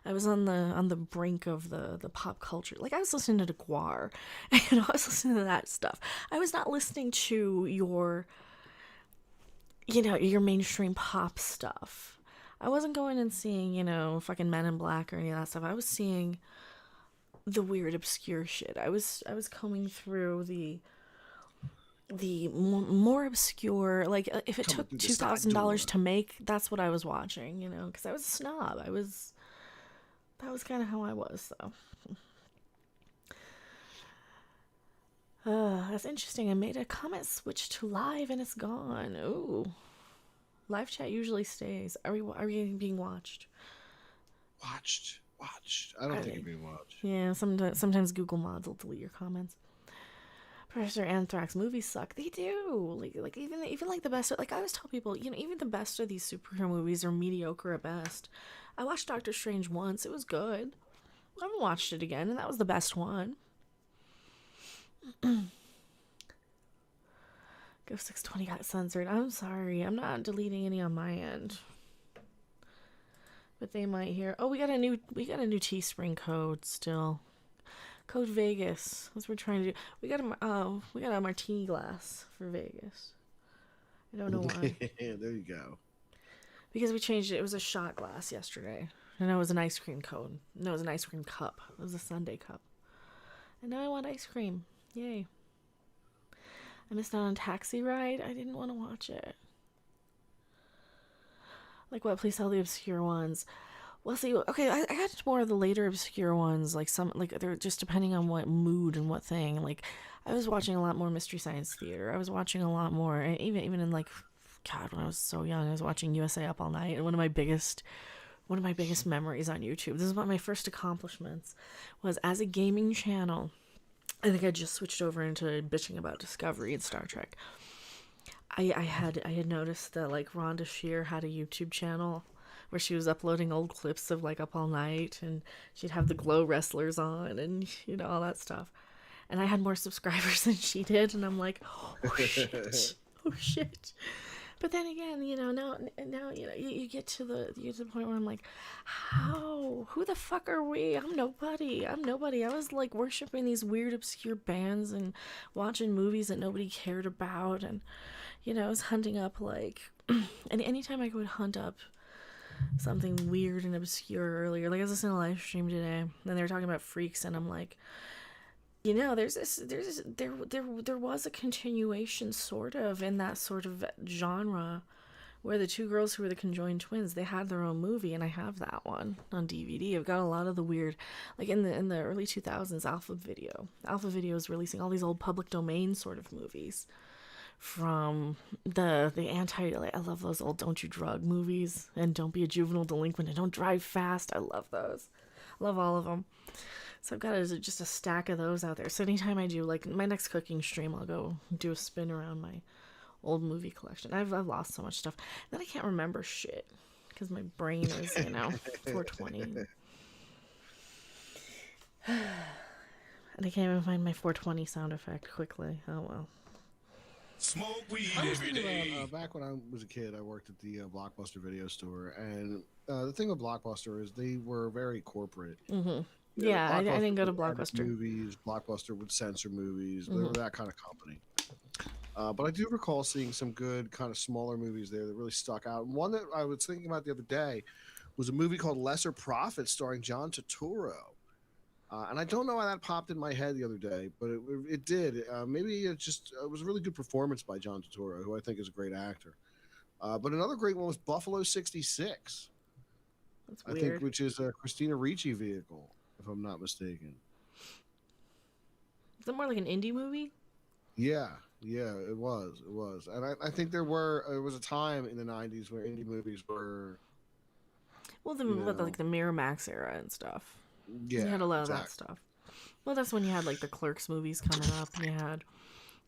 I was on the brink of the pop culture. Like, I was listening to Guar. I was listening to that stuff. I was not listening to your mainstream pop stuff. I wasn't going and seeing, fucking Men in Black or any of that stuff. I was seeing the weird, obscure shit. I was combing through the more obscure, like, if it took $2,000 to make, that's what I was watching, because I was a snob. That was kind of how I was, though. That's interesting. I made a comment switch to live and it's gone. Ooh. Live chat usually stays. Are we being watched? Watched. I don't think you're being watched. Yeah, sometimes Google mods will delete your comments. Professor Anthrax, movies suck. They do. Like even like the best. Like I always tell people, even the best of these superhero movies are mediocre at best. I watched Doctor Strange once. It was good. I haven't watched it again, and that was the best one. Ghost 620 got censored. I'm sorry. I'm not deleting any on my end. But they might hear. Oh, we got a new Teespring code still. Code Vegas. That's what we're trying to do. We got a martini glass for Vegas. I don't know why. There you go. Because we changed it. It was a shot glass yesterday. And it was an ice cream cone. No, it was an ice cream cup. It was a sundae cup. And now I want ice cream. Yay. I missed out on Taxi Ride. I didn't want to watch it. Like what? Please tell the obscure ones. Well, see, okay, I got more of the later obscure ones. Like they're just depending on what mood and what thing. Like, I was watching a lot more Mystery Science Theater. I was watching a lot more, even in like, God, when I was so young, I was watching USA Up All Night. And one of my biggest memories on YouTube. This is one of my first accomplishments. Was as a gaming channel. I think I just switched over into bitching about Discovery and Star Trek. I had noticed that like Rhonda Shear had a YouTube channel where she was uploading old clips of like Up All Night, and she'd have the Glow wrestlers on and all that stuff. And I had more subscribers than she did, and I'm like, oh shit. But then again, now you get to the point where I'm like, who the fuck are we? I'm nobody. I was like worshiping these weird obscure bands and watching movies that nobody cared about, and I was hunting up like, and anytime I would hunt up something weird and obscure earlier. Like I was listening to a live stream today, and they were talking about freaks, and I'm like, you know, there was a continuation sort of in that sort of genre where the two girls who were the conjoined twins, they had their own movie, and I have that one on DVD. I've got a lot of the weird, like in the early 2000s, Alpha Video is releasing all these old public domain sort of movies from the anti, like, I love those old Don't You Drug movies, and Don't Be a Juvenile Delinquent, and Don't Drive Fast. I love those. I love all of them. So I've got just a stack of those out there. So anytime I do, like, my next cooking stream, I'll go do a spin around my old movie collection. I've lost so much stuff. Then I can't remember shit because my brain is, 420. And I can't even find my 420 sound effect quickly. Oh well. Smoke weed I was every thinking day. about, back when I was a kid, I worked at the Blockbuster video store, and the thing with Blockbuster is they were very corporate. Mm-hmm. Yeah, I didn't go to would edit Blockbuster. Movies, Blockbuster would censor movies. They were that kind of company. But I do recall seeing some good kind of smaller movies there that really stuck out. And one that I was thinking about the other day was a movie called Lesser Profit starring John Turturro. And I don't know why that popped in my head the other day, but it did. Maybe it was a really good performance by John Turturro, who I think is a great actor. But another great one was Buffalo 66. That's I weird. think, which is a Christina Ricci vehicle, if I'm not mistaken. Is it more like an indie movie? Yeah, it was, and I think there was a time in the '90s where indie movies were, Well, know. like the Miramax era and stuff. yeah, You had a lot of that exactly. stuff. Well, that's when you had like the Clerks movies coming up, and you had,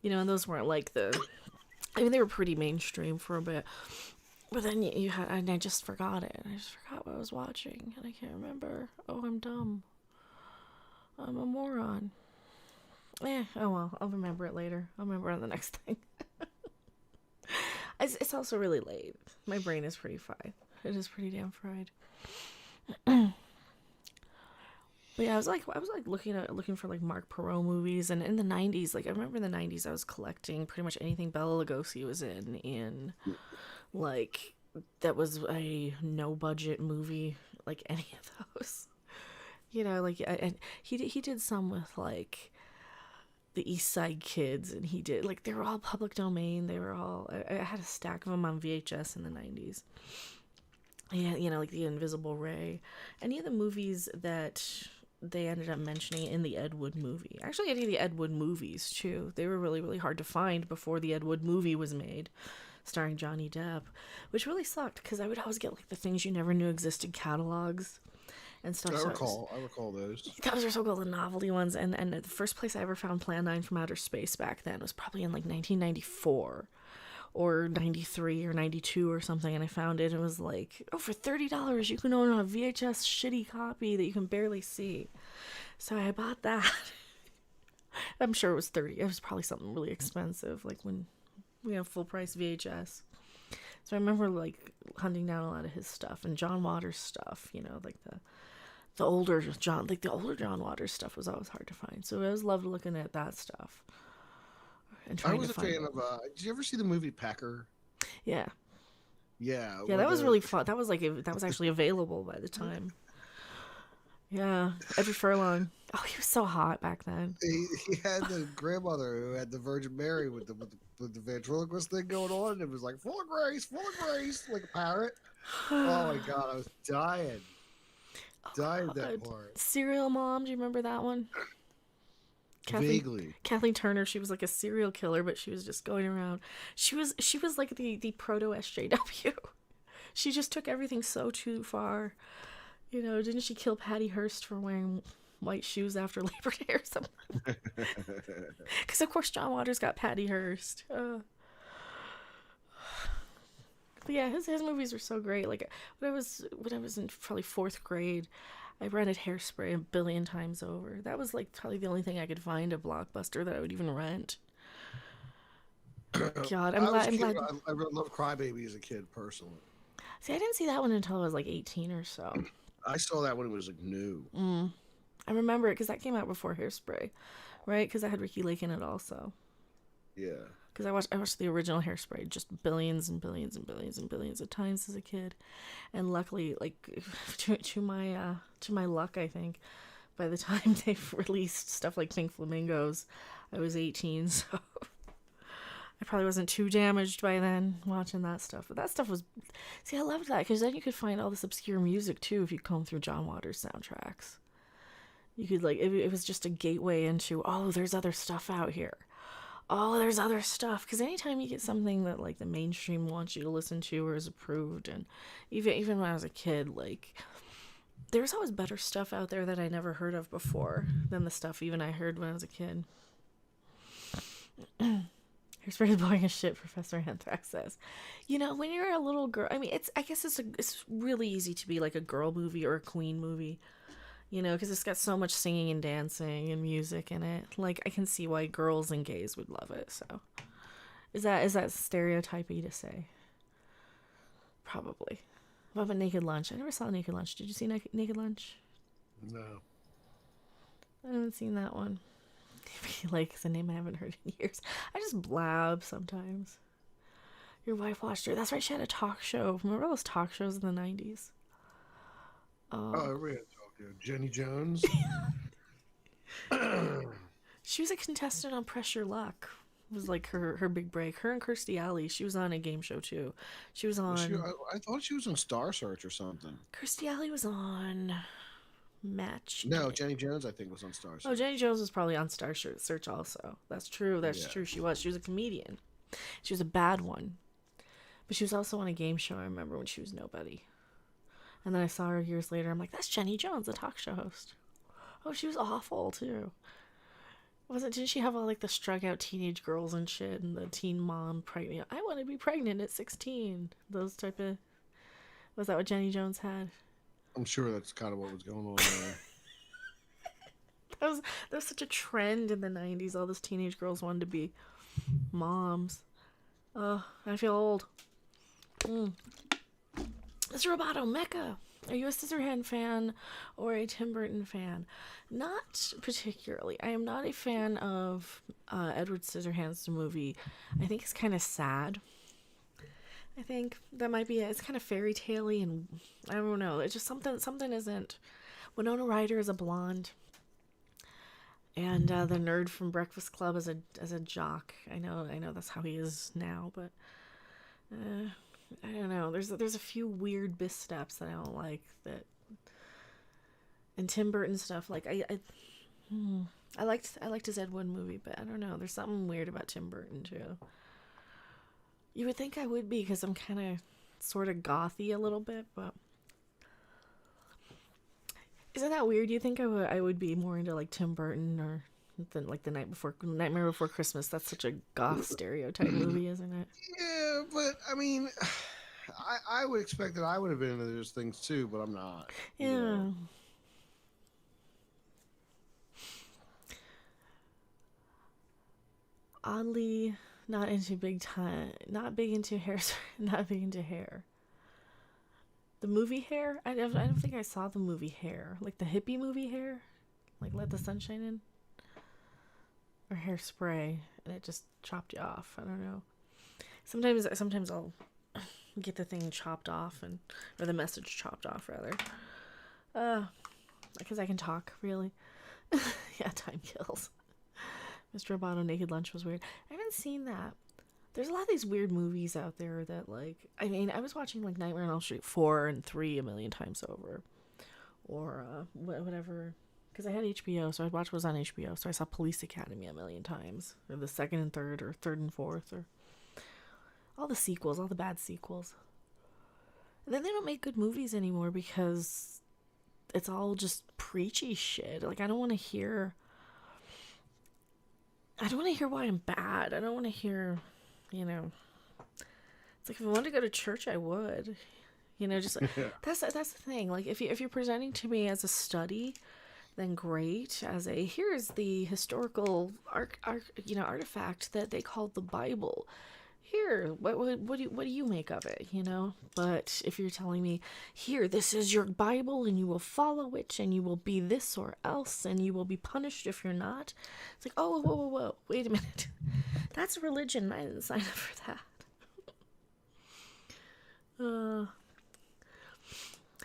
and those weren't like I mean, they were pretty mainstream for a bit. But then you had, and I just forgot it. I just forgot what I was watching, and I can't remember. Oh, I'm dumb. I'm a moron. Oh well, I'll remember it later. I'll remember on the next thing. It's also really late. My brain is pretty fried. It is pretty damn fried. But yeah, I was like looking for like Mark Perot movies, and in the '90s, like I remember in the '90s, I was collecting pretty much anything Bela Lugosi was in like that was a no budget movie, like any of those. Like and he did some with like the East Side Kids, and he did like they were all public domain. They were all I had a stack of them on VHS in the '90s. Yeah, like The Invisible Ray, any of the movies that they ended up mentioning in the Ed Wood movie. Actually, any of the Ed Wood movies too. They were really, really hard to find before the Ed Wood movie was made, starring Johnny Depp, which really sucked because I would always get like the things you never knew existed catalogs and stuff. I recall those. Those are so cool, the novelty ones. And the first place I ever found Plan 9 from Outer Space back then was probably in like 1994 or 93 or 92 or something, and I found it. It was like, for $30 you can own a VHS shitty copy that you can barely see. So I bought that. I'm sure it was 30. It was probably something really expensive, like when we have full price VHS. So I remember like hunting down a lot of his stuff and John Waters stuff, like the older John Waters stuff was always hard to find. So I always loved looking at that stuff. And I was a fan of. Did you ever see the movie Pecker? Yeah. Yeah. Yeah, that was really fun. That was actually available by the time. Yeah, Edward Furlong. Oh, he was so hot back then. He had the grandmother who had the Virgin Mary with the ventriloquist thing going on. And it was like full of grace, like a parrot. Oh my god, I was dying. Dying that part. Serial Mom, do you remember that one? Vaguely. Kathleen Turner, she was like a serial killer, but she was just going around. She was like the proto SJW. She just took everything so too far. Didn't she kill Patty Hearst for wearing white shoes after Labor Day or something? Because of course John Waters got Patty Hearst. But yeah, his movies were so great. Like when I was in probably 4th grade, I rented Hairspray a billion times over. That was like probably the only thing I could find at Blockbuster that I would even rent. God, I'm glad. I really loved Crybaby as a kid, personally. See, I didn't see that one until I was like 18 or so. I saw that when it was like new. I remember it because that came out before Hairspray, right? Because I had Ricky Lake in it also. Yeah. because I watched the original Hairspray just billions and billions and billions and billions of times as a kid, and luckily, like to my luck, I think by the time they've released stuff like Pink Flamingos, I was 18, so I probably wasn't too damaged by then watching that stuff. But that stuff was, see, I loved that because then you could find all this obscure music too if you comb through John Waters soundtracks. You could like it was just a gateway into, oh, there's other stuff out here. Oh, there's other stuff. Because anytime you get something that like the mainstream wants you to listen to or is approved, and even when I was a kid, like there's always better stuff out there that I never heard of before than the stuff even I heard when I was a kid. Hairspray is boring as shit, Professor Anthrax says. You know, when you're a little girl, I mean, I guess it's really easy to be like a girl movie or a Queen movie. You know, because it's got so much singing and dancing and music in it. Like, I can see why girls and gays would love it. So, is that stereotypy to say? Probably. What about Naked Lunch? I never saw Naked Lunch. Did you see Naked Lunch? No. I haven't seen that one. Maybe like it's a name I haven't heard in years. I just blab sometimes. Your wife watched her. That's right. She had a talk show. Remember those talk shows in the 90s? Oh, everybody had to talk to Jenny Jones. She was a contestant on Pressure Luck. It was like her big break. Her and Kirstie Alley. She was on a game show too. She was on. I thought she was on Star Search or something. Kirstie Alley was on Match. No, Jenny Jones I think was on Star Search. Oh, Jenny Jones was probably on Star Search also. That's true. That's true. She was a comedian. She was a bad one, but she was also on a game show. I remember when she was nobody. And then I saw her years later. I'm like, that's Jenny Jones, the talk show host. Oh, she was awful too. Didn't she have all like the strung out teenage girls and shit, and the teen mom pregnant? I want to be pregnant at 16. Those type of. Was that what Jenny Jones had? I'm sure that's kind of what was going on there. That was such a trend in the 90s. All those teenage girls wanted to be moms. Oh, I feel old. Mr. Roboto, Mecha. Are you a Scissorhand fan or a Tim Burton fan? Not particularly. I am not a fan of Edward Scissorhands' movie. I think it's kind of sad. I think that might be it. It's kind of fairy tale-y, and I don't know. It's just something isn't. Winona Ryder is a blonde, and the nerd from Breakfast Club is a jock. I know that's how he is now, but I don't know. There's a few weird missteps that I don't like. That and Tim Burton stuff. Like I liked his Ed Wood movie, but I don't know. There's something weird about Tim Burton too. You would think I would be because I'm kind of sort of gothy a little bit, but isn't that weird? You think I would be more into like Tim Burton or than like the Nightmare Before Christmas? That's such a goth stereotype movie, isn't it? Yeah, but I mean, I would expect that I would have been into those things too, but I'm not. Yeah. You know? Oddly, not big into hair. Not big into hair. The movie Hair? I don't think I saw the movie Hair. Like the hippie movie Hair? Like Let the Sun Shine In? Or Hairspray, and it just chopped you off. I don't know. Sometimes I'll get the thing chopped off, or the message chopped off, rather. Because I can talk, really. Yeah, time kills. Mr. Roboto, Naked Lunch was weird. I haven't seen that. There's a lot of these weird movies out there that, like, I mean, I was watching, like, Nightmare on Elm Street 4 and 3 a million times over. Or, whatever. Because I had HBO, so I'd watch what was on HBO. So I saw Police Academy a million times. Or the second and third, or third and fourth, or all the sequels, all the bad sequels. And then they don't make good movies anymore because it's all just preachy shit. Like, I don't want to hear why I'm bad. I don't want to hear, you know. It's like if I wanted to go to church, I would. You know, just that's the thing. Like if you're presenting to me as a study, then great. As a here's the historical artifact that they called the Bible. Here, what do you make of it, you know? But if you're telling me, here, this is your Bible and you will follow it and you will be this or else and you will be punished if you're not, it's like, oh, whoa, wait a minute. That's religion. I didn't sign up for that.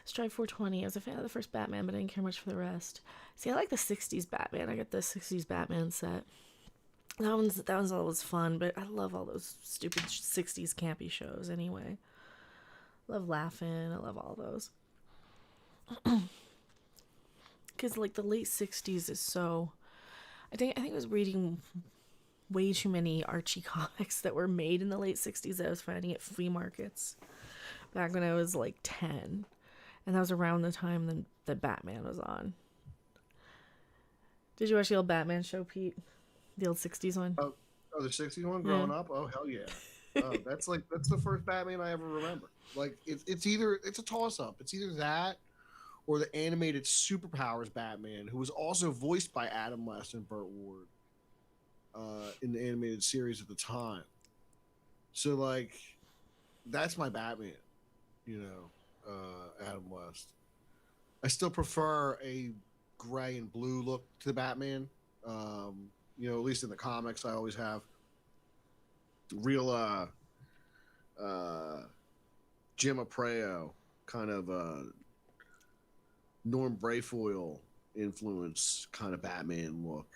Strive 420. I was a fan of the first Batman, but I didn't care much for the rest. See, I like the 60s Batman. I got the 60s Batman set. That one's always fun, but I love all those stupid 60s campy shows anyway. Love Laughing. I love all those. Because, like, the late 60s is so... I think I was reading way too many Archie comics that were made in the late 60s that I was finding at flea markets back when I was, like, 10. And that was around the time that Batman was on. Did you watch the old Batman show, Pete? The old 60s one? Oh, the 60s one growing up? Oh, hell yeah. That's the first Batman I ever remember. Like, it's a toss-up. It's either that or the animated Superpowers Batman, who was also voiced by Adam West and Burt Ward in the animated series at the time. So, like, that's my Batman, Adam West. I still prefer a gray and blue look to the Batman. At least in the comics, I always have. Real Jim Aprio kind of Norm Brayfoyle influence kind of Batman look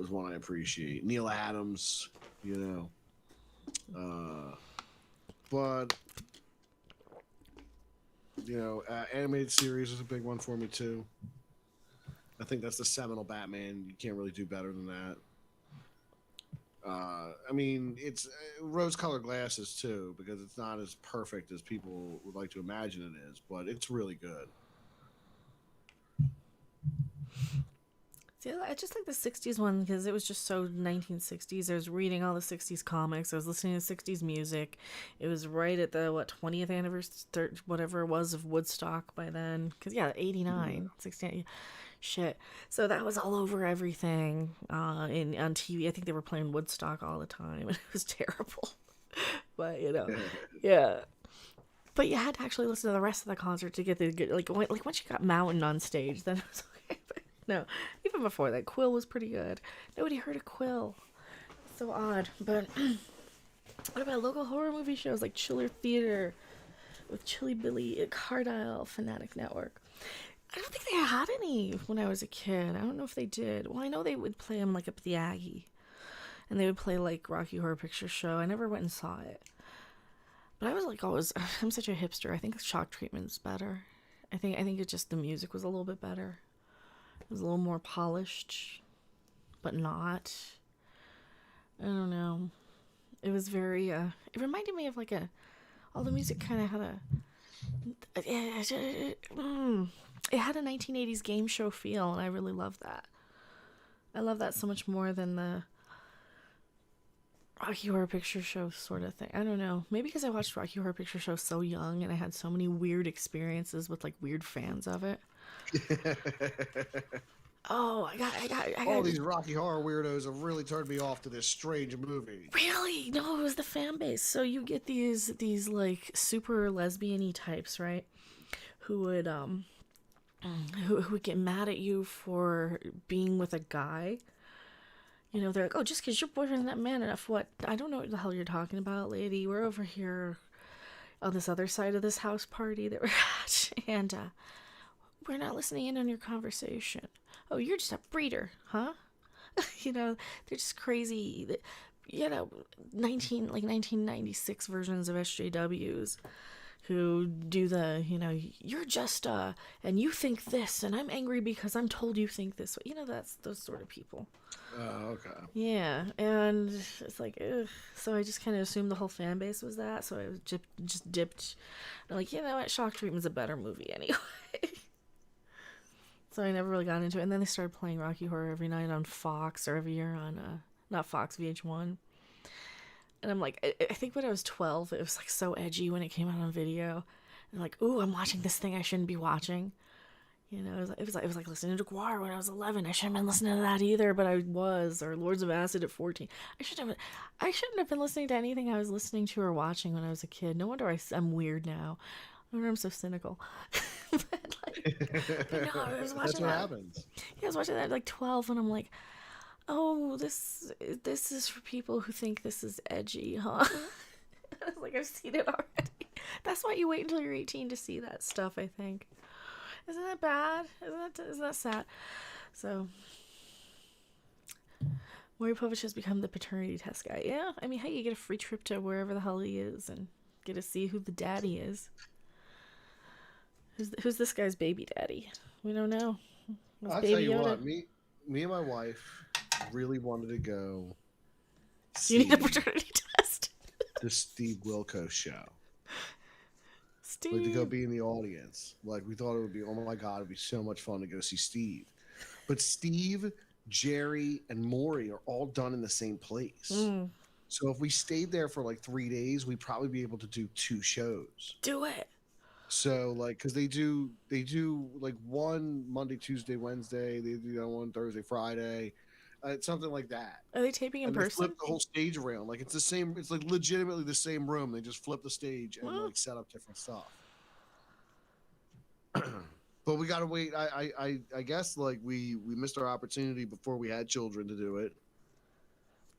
is one I appreciate. Neil Adams, but animated series is a big one for me too. I think that's the seminal Batman. You can't really do better than that. It's rose-colored glasses too, because it's not as perfect as people would like to imagine it is, but it's really good. See, I just like the 60s one because it was just so 1960s. I was reading all the 60s comics. I was listening to 60s music. It was right at the, 20th anniversary, whatever it was, of Woodstock by then. Because, 89, 68, shit. So that was all over everything on TV. I think they were playing Woodstock all the time, and it was terrible. But, yeah. But you had to actually listen to the rest of the concert to get the good, like once you got Mountain on stage, then it was okay. But no, even before that, Quill was pretty good. Nobody heard of Quill. So odd. But what about local horror movie shows like Chiller Theater with Chilly Billy at Cardile Fanatic Network? I don't think they had any when I was a kid. I don't know if they did. Well, I know they would play them like up at the Aggie, and they would play like Rocky Horror Picture Show. I never went and saw it. But I was like always, I'm such a hipster. I think Shock Treatment's better. I think it just, the music was a little bit better. It was a little more polished, but not. I don't know. It was very, it reminded me of like all the music kind of had it had a 1980s game show feel, and I really loved that. I love that so much more than the Rocky Horror Picture Show sort of thing. I don't know. Maybe because I watched Rocky Horror Picture Show so young and I had so many weird experiences with like weird fans of it. Oh, I got all these Rocky Horror weirdos have really turned me off to this strange movie. Really? No, it was the fan base. So you get these like super lesbian-y types, right? Who would who would get mad at you for being with a guy. They're like, oh, just because your boyfriend's not man enough, what? I don't know what the hell you're talking about, lady. We're over here on this other side of this house party that we're at, and we're not listening in on your conversation. Oh, you're just a breeder, huh? They're just crazy. 1996 versions of SJWs who do the, you're just, and you think this, and I'm angry because I'm told you think this. That's those sort of people. Oh, okay. Yeah, and it's like, ugh. So I just kind of assumed the whole fan base was that, so I was just dipped. I'm like, you know what, Shock Treatment's a better movie anyway. So I never really got into it, and then they started playing Rocky Horror every night on Fox, or every year on, not Fox, VH1. And I'm like, I think when I was 12, it was like so edgy when it came out on video. And like, ooh, I'm watching this thing I shouldn't be watching. It was like listening to Guar when I was 11. I shouldn't have been listening to that either, but I was. Or Lords of Acid at 14. I shouldn't have been listening to anything I was listening to or watching when I was a kid. No wonder I'm weird now. No wonder I'm so cynical. but no, I was watching That's what happens. Yeah, I was watching that at like 12, and I'm like, Oh, this is for people who think this is edgy, huh? I was like, I've seen it already. That's why you wait until you're 18 to see that stuff, I think. Isn't that bad? Isn't that sad? So, Maury Povich has become the paternity test guy. Yeah, I mean, hey, you get a free trip to wherever the hell he is and get to see who the daddy is. Who's this guy's baby daddy? We don't know. Was I'll Baby tell you Yoda? what, me and my wife really wanted to go You need a see paternity test. the Steve Wilkos show. Steve. Like to go be in the audience. Like we thought it would be, oh my God, it'd be so much fun to go see Steve. But Steve, Jerry, and Maury are all done in the same place. So if we stayed there for like 3 days, we'd probably be able to do 2 shows. Do it. So like, because they do like one Monday, Tuesday, Wednesday. They do one Thursday, Friday. It's something like that. Are they taping in And they person? flip the whole stage around. Like it's the same. It's like legitimately the same room. They just flip the stage and like set up different stuff. But we gotta wait. I guess like we missed our opportunity before we had children to do it.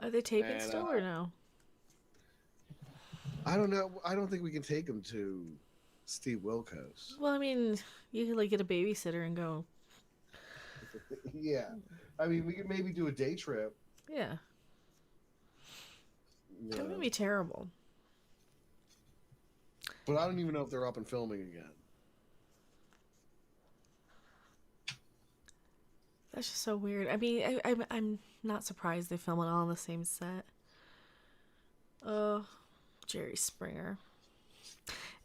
Are they taping And, still or no? I don't know. I don't think we can take them to Steve Wilkos. Well, I mean, you could like get a babysitter and go. Yeah, I mean we could maybe do a day trip. Yeah, You that know. would be terrible. But I don't even know if they're up and filming again. That's just so weird. I mean, I'm not surprised they film it all on the same set. Oh, Jerry Springer.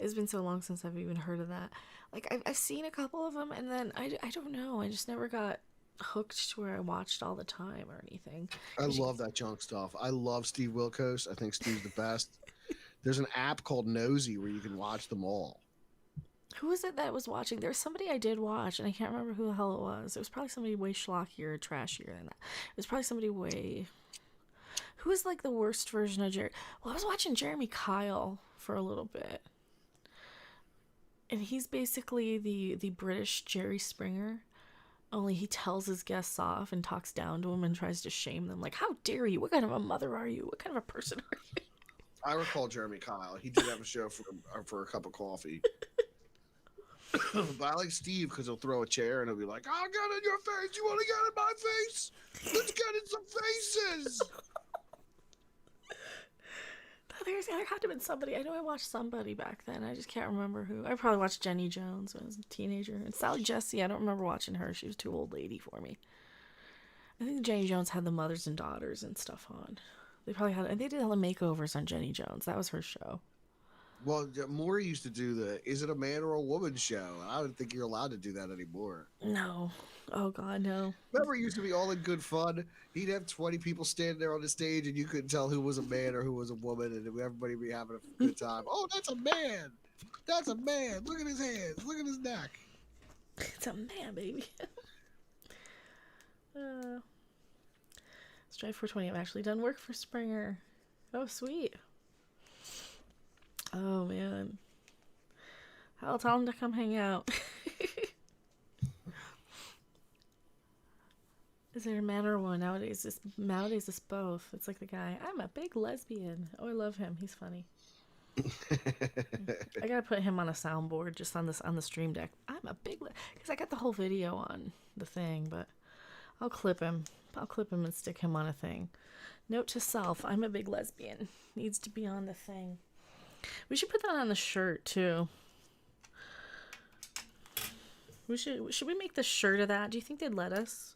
It's been so long since I've even heard of that. Like, I've seen a couple of them, and then I don't know. I just never got hooked to where I watched all the time or anything. I love that junk stuff. I love Steve Wilkos. I think Steve's the best. There's an app called Nosy where you can watch them all. Who was it that was watching? There was somebody I did watch, and I can't remember who the hell it was. It was probably somebody way schlockier or trashier than that. It was probably somebody way... Who was like the worst version of Jerry? Well, I was watching Jeremy Kyle for a little bit. And he's basically the British Jerry Springer. Only he tells his guests off and talks down to them and tries to shame them. Like, how dare you? What kind of a mother are you? What kind of a person are you? I recall Jeremy Kyle. He did have a show for a cup of coffee. But I like Steve because he'll throw a chair and he'll be like, I'll get in your face. You want to get in my face? Let's get in some faces. There had to have been somebody. I know I watched somebody back then. I just can't remember who. I probably watched Jenny Jones when I was a teenager. And Sally Jesse, I don't remember watching her. She was too old lady for me. I think Jenny Jones had the mothers and daughters and stuff on. They probably had, and they did all the makeovers on Jenny Jones. That was her show. Well, Maury used to do the Is It a Man or a Woman show. I don't think you're allowed to do that anymore. No. Oh, God, no. Remember, it used to be all in good fun. He'd have 20 people standing there on the stage, and you couldn't tell who was a man or who was a woman, and everybody would be having a good time. Oh, that's a man. That's a man. Look at his hands. Look at his neck. It's a man, baby. Strive 420. I've actually done work for Springer. Oh, sweet. Oh, man. I'll tell him to come hang out. Is there a man or a woman? Nowadays it's both. It's like the guy, I'm a big lesbian. Oh, I love him. He's funny. I gotta put him on a soundboard just on the stream deck. I'm a big because I got the whole video on the thing, but I'll clip him. I'll clip him and stick him on a thing. Note to self: I'm a big lesbian. Needs to be on the thing. We should put that on the shirt too. Should we make the shirt of that? Do you think they'd let us?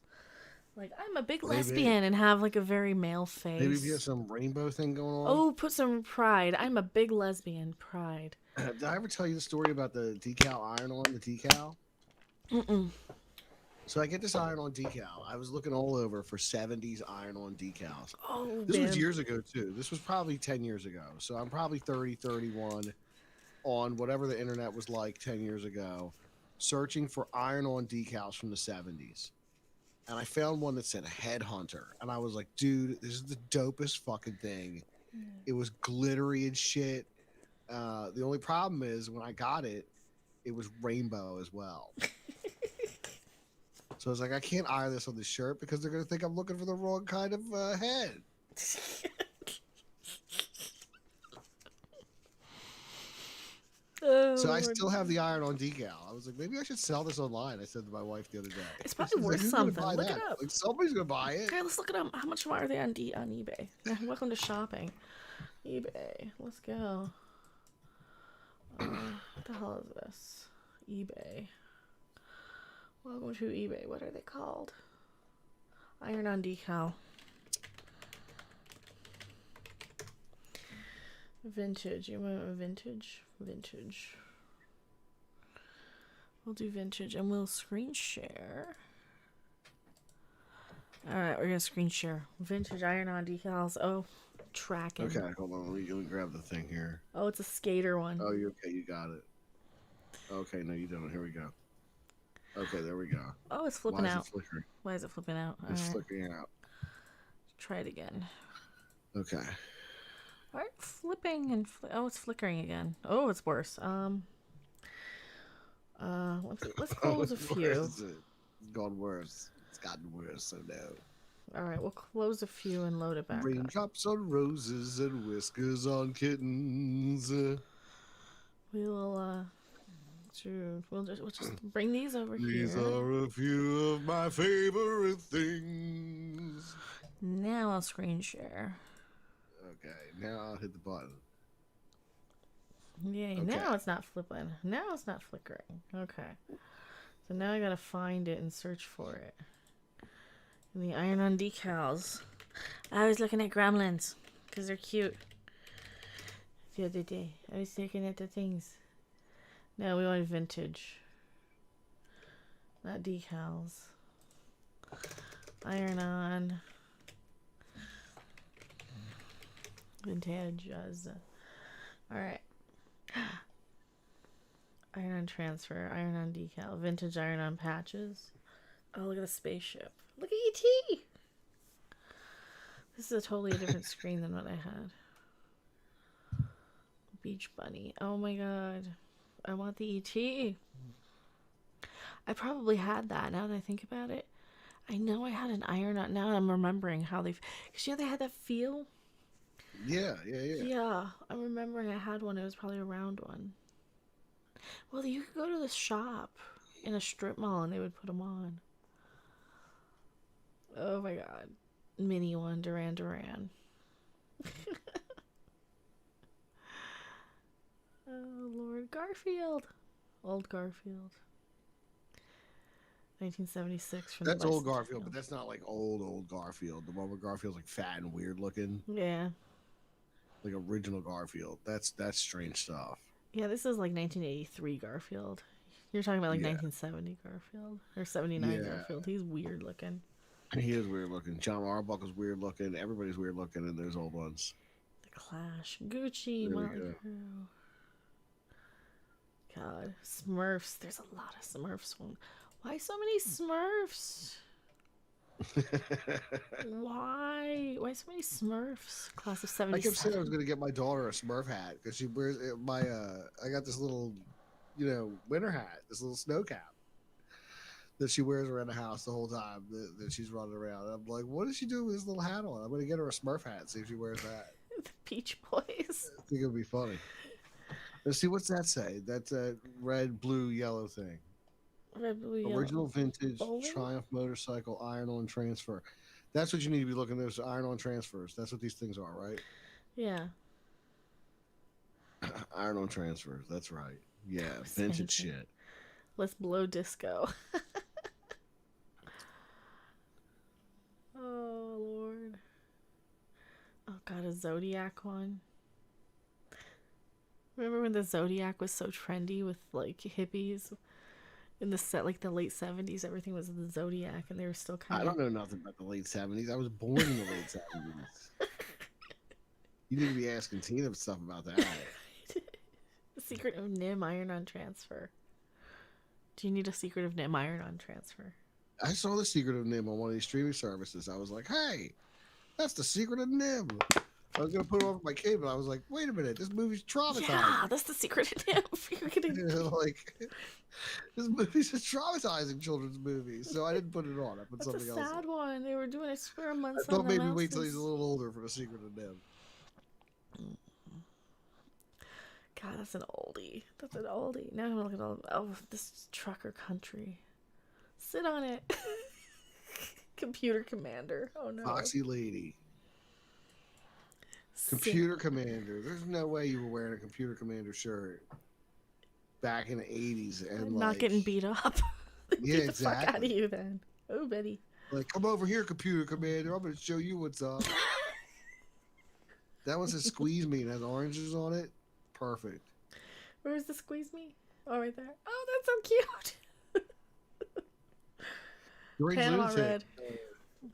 Like, I'm a big lesbian and have like a very male face. Maybe if you have some rainbow thing going on. Oh, put some pride. I'm a big lesbian. Pride. Did I ever tell you the story about the decal iron-on, the decal? Mm-mm. So I get this iron-on decal. I was looking all over for 70s iron-on decals. Oh, This was man. years ago, too. This was probably 10 years ago. So I'm probably 30, 31 on whatever the internet was like 10 years ago, searching for iron-on decals from the 70s. And I found one that said Headhunter. And I was like, dude, this is the dopest fucking thing. It was glittery and shit. The only problem is when I got it, it was rainbow as well. So I was like, I can't iron this on the shirt because they're gonna think I'm looking for the wrong kind of head. Oh, So I Lord. still have the iron-on decal. I was like, maybe I should sell this online. I said to my wife the other day. It's She's probably like, worth "Who's gonna something. buy Look that?" it up. Like, somebody's gonna buy it. Okay, let's look it up. How much are they on eBay? Welcome to shopping. eBay. Let's go. What the hell is this? eBay. Welcome to eBay. What are they called? Iron-on decal. Vintage. You want vintage? Vintage. We'll do vintage and we'll screen share. Alright, we're gonna screen share. Vintage iron-on decals. Oh, tracking. Okay, hold on. Let me grab the thing here. Oh, it's a skater one. Oh, you're okay. You got it. Okay, no, you don't. Here we go. Okay, there we go. Oh, it's Why flipping is out. it flickering? Why is it flipping out? It's Alright, flickering out. try it again. Okay. Why flipping and oh, it's flickering again. Oh, it's worse. Let's close a few. It's gone worse. It's gotten worse, so no. All right, we'll close a few and load it back up. Raindrops on roses and whiskers on kittens. We'll just bring these over These here. are a few of my favorite things. Now I'll screen share. Okay, now I'll hit the button. Yay, Okay. now it's not flipping. Now it's not flickering. Okay. So now I gotta find it and search for it. And the iron-on decals. I was looking at gremlins because they're cute. The other day, I was looking at the things. No, we want vintage, not decals. Iron-on. Vintage. All right. Iron-on transfer, iron-on decal, vintage iron-on patches. Oh, look at the spaceship. Look at E.T. This is a totally different screen than what I had. Beach Bunny. Oh my god. I want the E.T. I probably had that now that I think about it. I know I had an iron-on. Now I'm remembering how they... Because you know they had that feel? Yeah. Yeah, I'm remembering I had one. It was probably a round one. Well, you could go to the shop in a strip mall and they would put them on. Oh my god. Mini one, Duran Duran. Oh, Lord. Garfield. Old Garfield. 1976 from That's the old Bicentennial. Garfield, but that's not like old Garfield. The one where Garfield's like fat and weird looking. Yeah. Like original Garfield. That's strange stuff. Yeah, this is like 1983 Garfield. You're talking about like Yeah. 1970 Garfield or 79 Yeah. Garfield. He's weird looking. He is weird looking. John Arbuckle's weird looking. Everybody's weird looking in those old ones. The Clash, Gucci, There we Motley go. Crue. God, Smurfs. There's a lot of Smurfs. Why so many Smurfs? Why? Why so many Smurfs? Class of I kept saying I was 77. going to get my daughter a Smurf hat because she wears my. I got this little, winter hat, this little snow cap that she wears around the house the whole time that she's running around. And I'm like, what does she do with this little hat on? I'm going to get her a Smurf hat and see if she wears that. The Peach Boys. I think it'll be funny. Let's see, what's that say? That's a red, blue, yellow thing. Red, blue, yellow. Original vintage Bowling? Triumph motorcycle iron-on transfer. That's what you need to be looking at. Those iron-on transfers. That's what these things are, right? Yeah. Iron-on transfers. That's right. Yeah, was vintage thinking. shit. Let's blow disco. Oh, Lord. Oh, God, a Zodiac one. Remember when the Zodiac was so trendy with, like, hippies? In the set, like, the late 70s, everything was the Zodiac, and they were still kind I of... don't know nothing about the late 70s. I was born in the late 70s. You need to be asking Tina stuff about that. The Secret of Nim iron-on transfer. Do you need a Secret of Nim iron-on transfer? I saw the Secret of Nim on one of these streaming services. I was like, hey, that's the Secret of Nim. I was gonna put it on for my kid, but I was like, wait a minute, this movie's traumatizing. Yeah, that's the secret in him. You're gonna... Like, this movie's a traumatizing children's movie, so I didn't put it on. I put That's a something else. sad one. They were doing experiments I thought on maybe the wait till he's a mouses. little older for the secret of them. God, that's an oldie. That's an oldie. Now I'm looking at all. Oh, this trucker country. Sit on it. Computer Commander. Oh no. Foxy Lady. Sit- Computer Commander. There's no way you were wearing a Computer Commander shirt back in the 80s and I'm like, not getting beat up. yeah, Get the fuck out of exactly. you then. Oh, Betty. Like, come over here, Computer Commander. I'm gonna show you what's up. That was a squeeze me and has oranges on it. Perfect. Where's the squeeze me? Oh, right there. Oh, that's so cute. Deranged Panama Lunatic Red.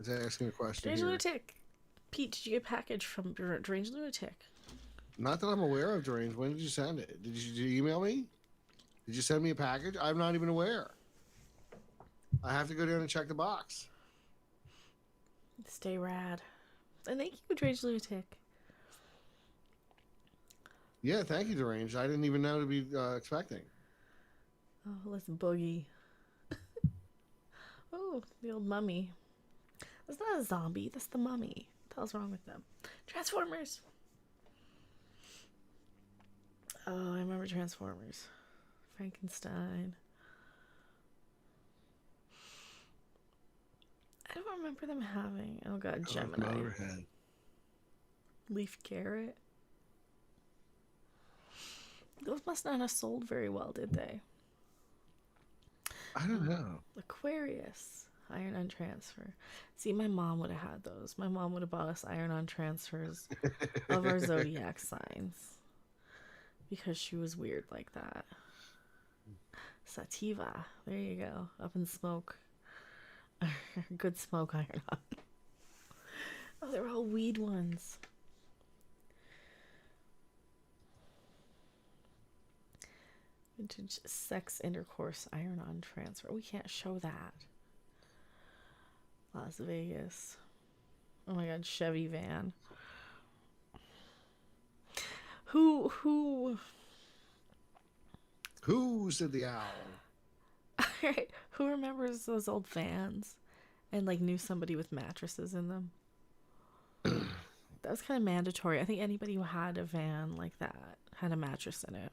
is asking a question Deranged here. Lunatic. Pete, did you get a package from Deranged Lunatic? Not that I'm aware of, Deranged. When did you send it? Did you email me? Did you send me a package? I'm not even aware. I have to go down and check the box. Stay rad. And thank you, Deranged Lunatic. Yeah, thank you, Deranged. I didn't even know to be expecting. Oh, let's boogie. Oh, the old mummy. That's not a zombie. That's the mummy. What the hell's wrong with them? Transformers. Oh, I remember Transformers. Frankenstein. I don't remember them having. Oh god, Gemini. Motorhead. Leaf Garrett. Those must not have sold very well, did they? I don't know. Aquarius. Iron-on transfer. See, my mom would have had those. My mom would have bought us iron-on transfers of our zodiac signs. Because she was weird like that. Sativa. There you go. Up in smoke. Good smoke iron-on. Oh, they're all weed ones. Vintage sex intercourse iron-on transfer. We can't show that. Las Vegas. Oh my god, Chevy van. Who said the owl? who remembers those old vans and like knew somebody with mattresses in them? That was kind of mandatory. I think anybody who had a van like that had a mattress in it.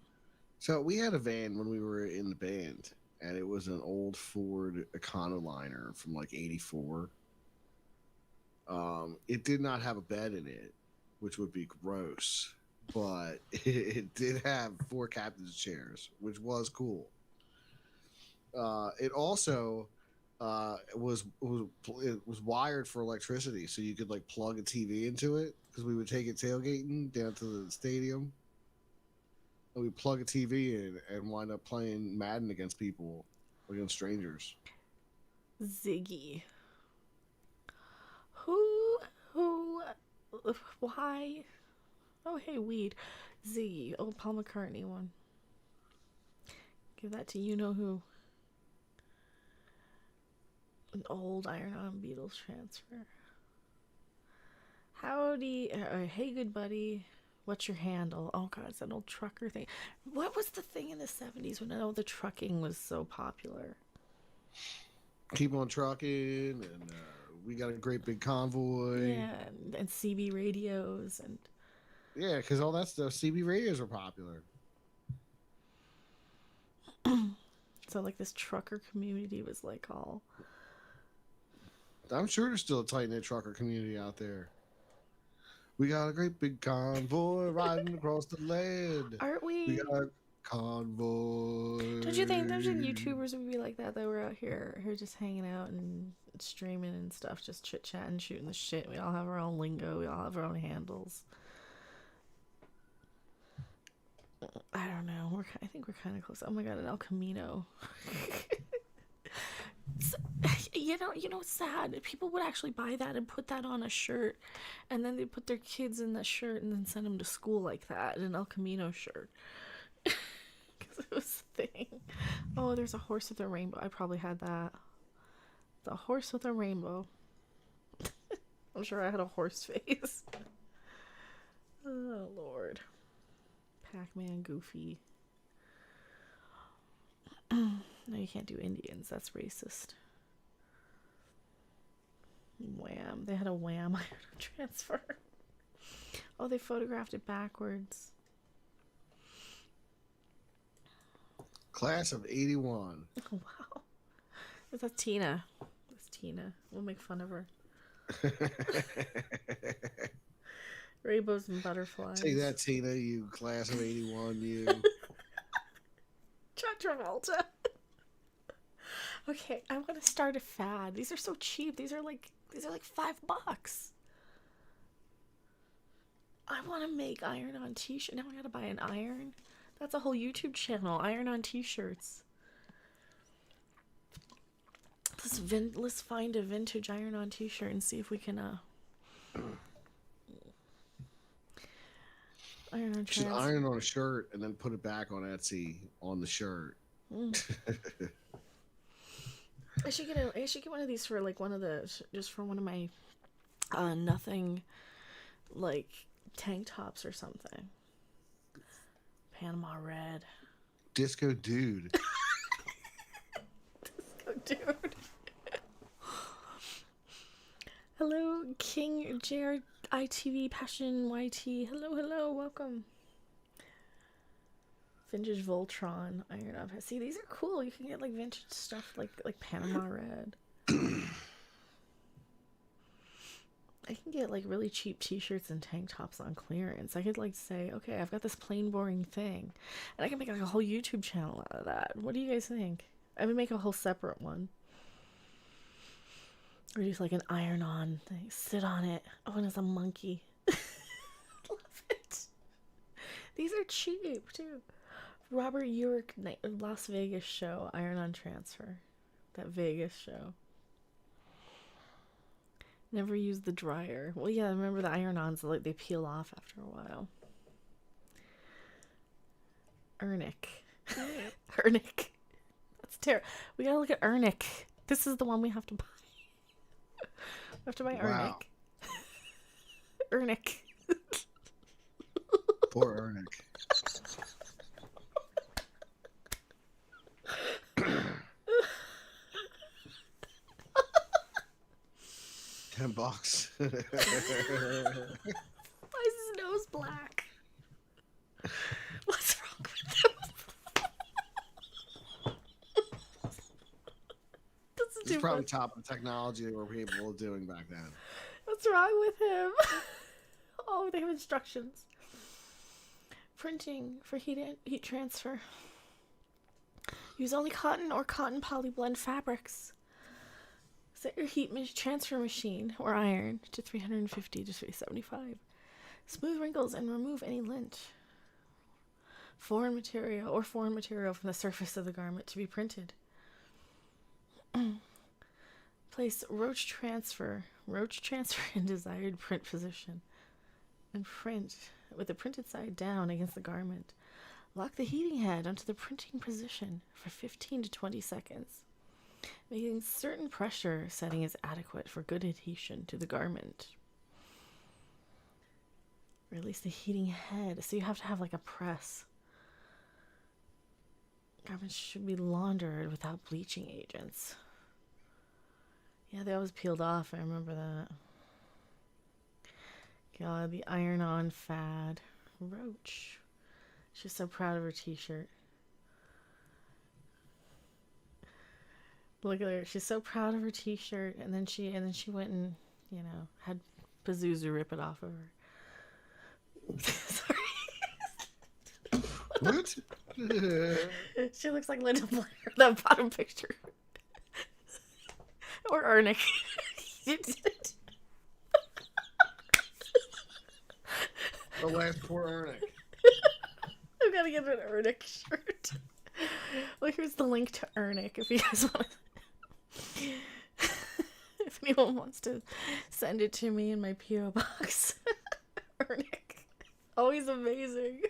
So we had a van when we were in the band, and it was an old Ford Econoliner from like '84. It did not have a bed in it, which would be gross, but it did have 4 captain's chairs, which was cool. It also it was wired for electricity, so you could like plug a TV into it, because we would take it tailgating down to the stadium. And we plug a TV in and wind up playing Madden against people, against strangers. Ziggy. Why? Oh, hey, weed. Ziggy. Oh, Paul McCartney one. Give that to you know who. An old iron-on Beatles transfer. Howdy. Hey, good buddy. What's your handle? Oh, God, it's an old trucker thing. What was the thing in the 70s when all the trucking was so popular? Keep on trucking, and we got a great big convoy. Yeah, and CB radios and... Yeah, because all that stuff, CB radios were popular. So, like, this trucker community was, like, all... I'm sure there's still a tight-knit trucker community out there. We got a great big convoy riding across the land. Aren't We we? got a convoy. Don't you think YouTubers would be like that we're out here just hanging out and streaming and stuff, just chit-chatting, shooting the shit. We all have our own lingo. We all have our own handles. I don't know. I think we're kind of close. Oh my god, an El Camino. You know, it's sad. People would actually buy that and put that on a shirt, and then they put their kids in that shirt and then send them to school like that, in an El Camino shirt. Because it was a thing. Oh, there's a horse with a rainbow. I probably had that. The horse with a rainbow. I'm sure I had a horse face. Oh, Lord. Pac-Man, Goofy. No, you can't do Indians. That's racist. Wham. They had a Wham iron transfer. Oh, they photographed it backwards. Class of 81. Oh, wow. That's Tina. That's Tina. We'll make fun of her. Rainbows and butterflies. Take that, Tina, you class of 81, you. John Travolta. Okay, I want to start a fad. These are so cheap. These are like $5. I want to make iron-on t-shirt. Now I gotta buy an iron. That's a whole YouTube channel. Iron-on t-shirts. Let's find a vintage iron-on t-shirt and see if we can iron-on Should iron on a shirt and then put it back on Etsy on the shirt. I should get one of these for like one of my nothing like tank tops or something. Panama red. Disco dude. Disco dude. Hello, King JRITV Passion YT. Hello, welcome. Vintage Voltron iron up. See, these are cool. You can get like vintage stuff like Panama red. I can get like really cheap t-shirts and tank tops on clearance. I could like say, okay, I've got this plain boring thing, and I can make like a whole YouTube channel out of that. What do you guys think? I would make a whole separate one. Or just like an iron-on thing. Sit on it. Oh, and it's a monkey. Love it. These are cheap too. Robert Urich Las Vegas show, iron-on transfer. That Vegas show. Never used the dryer. Well, yeah, I remember the iron-ons, like they peel off after a while. Ernick. Ernick. That's terrible. We gotta look at Ernick. This is the one we have to buy. We have to buy Wow. Ernick. Poor Ernick. $10. Why is his nose black? What's wrong with him? This is He's too probably fun. top of technology they were capable of doing back then. What's wrong with him? Oh, they have instructions. Printing for heat transfer. Use only cotton or cotton polyblend fabrics. Set your transfer machine or iron to 350 to 375. Smooth wrinkles and remove any lint. Foreign material from the surface of the garment to be printed. Place roach transfer in desired print position and print with the printed side down against the garment. Lock the heating head onto the printing position for 15 to 20 seconds. Making certain pressure setting is adequate for good adhesion to the garment. Release the heating head. So you have to have like a press. Garments should be laundered without bleaching agents. Yeah, they always peeled off. I remember that. God, the iron-on fad. Roach. She's so proud of her t-shirt. Look at her. She's so proud of her t-shirt, and then she went and, had Pazuzu rip it off of her. Sorry. What? She looks like Linda Blair, that bottom picture. Or Ernick. You did it. The last poor Ernick. I'm gonna get an Ernick shirt. Well, here's the link to Ernick if you guys want to. If anyone wants to send it to me in my P.O. box. Ernick. Always amazing.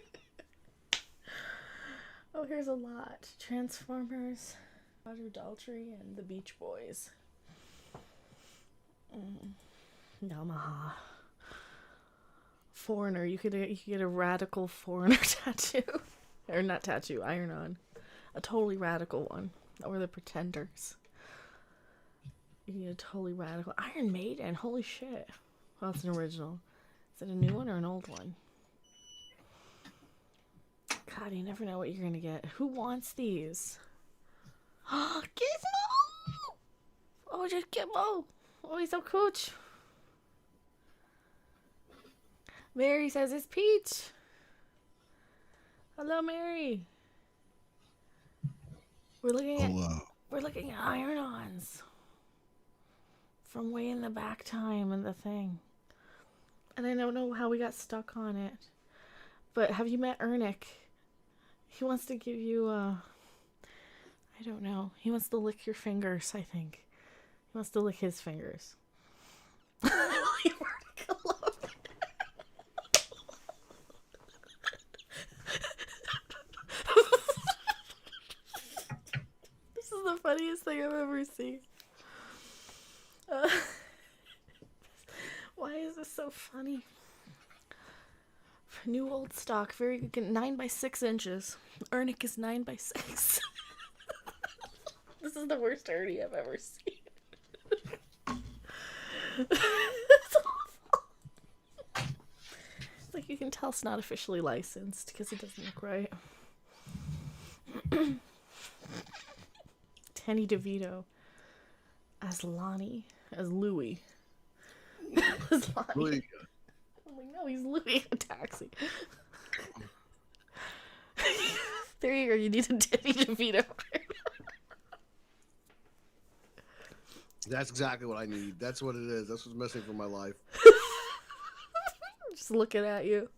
Oh, here's a lot. Transformers, Roger Daltrey, and the Beach Boys. Yamaha. foreigner. You could get a radical foreigner tattoo, or not tattoo, iron on, a totally radical one, or the Pretenders. You can get a totally radical Iron Maiden. Holy shit! Well, it's an original. Is it a new one or an old one? God, you never know what you're gonna get. Who wants these? Gizmo! Oh, just Gizmo! Oh, he's so cooch. Mary says it's Peach. Hello, Mary. We're looking at iron-ons from way in the back time in the thing, and I don't know how we got stuck on it. But have you met Ernick? He wants to give you I don't know. He wants to lick your fingers. I think he wants to lick his fingers. The funniest thing I've ever seen. Why is this so funny? New old stock, very good. 9 by 6 inches. Ernick is 9 by 6. This is the worst Ernie I've ever seen. It's awful. It's like you can tell it's not officially licensed because it doesn't look right. Danny DeVito as Lonnie, as Louie. As Lonnie. Louis. I'm like, no, he's Louie in a taxi. There you go. You need a Danny DeVito. That's exactly what I need. That's what it is. That's what's missing from my life. Just looking at you.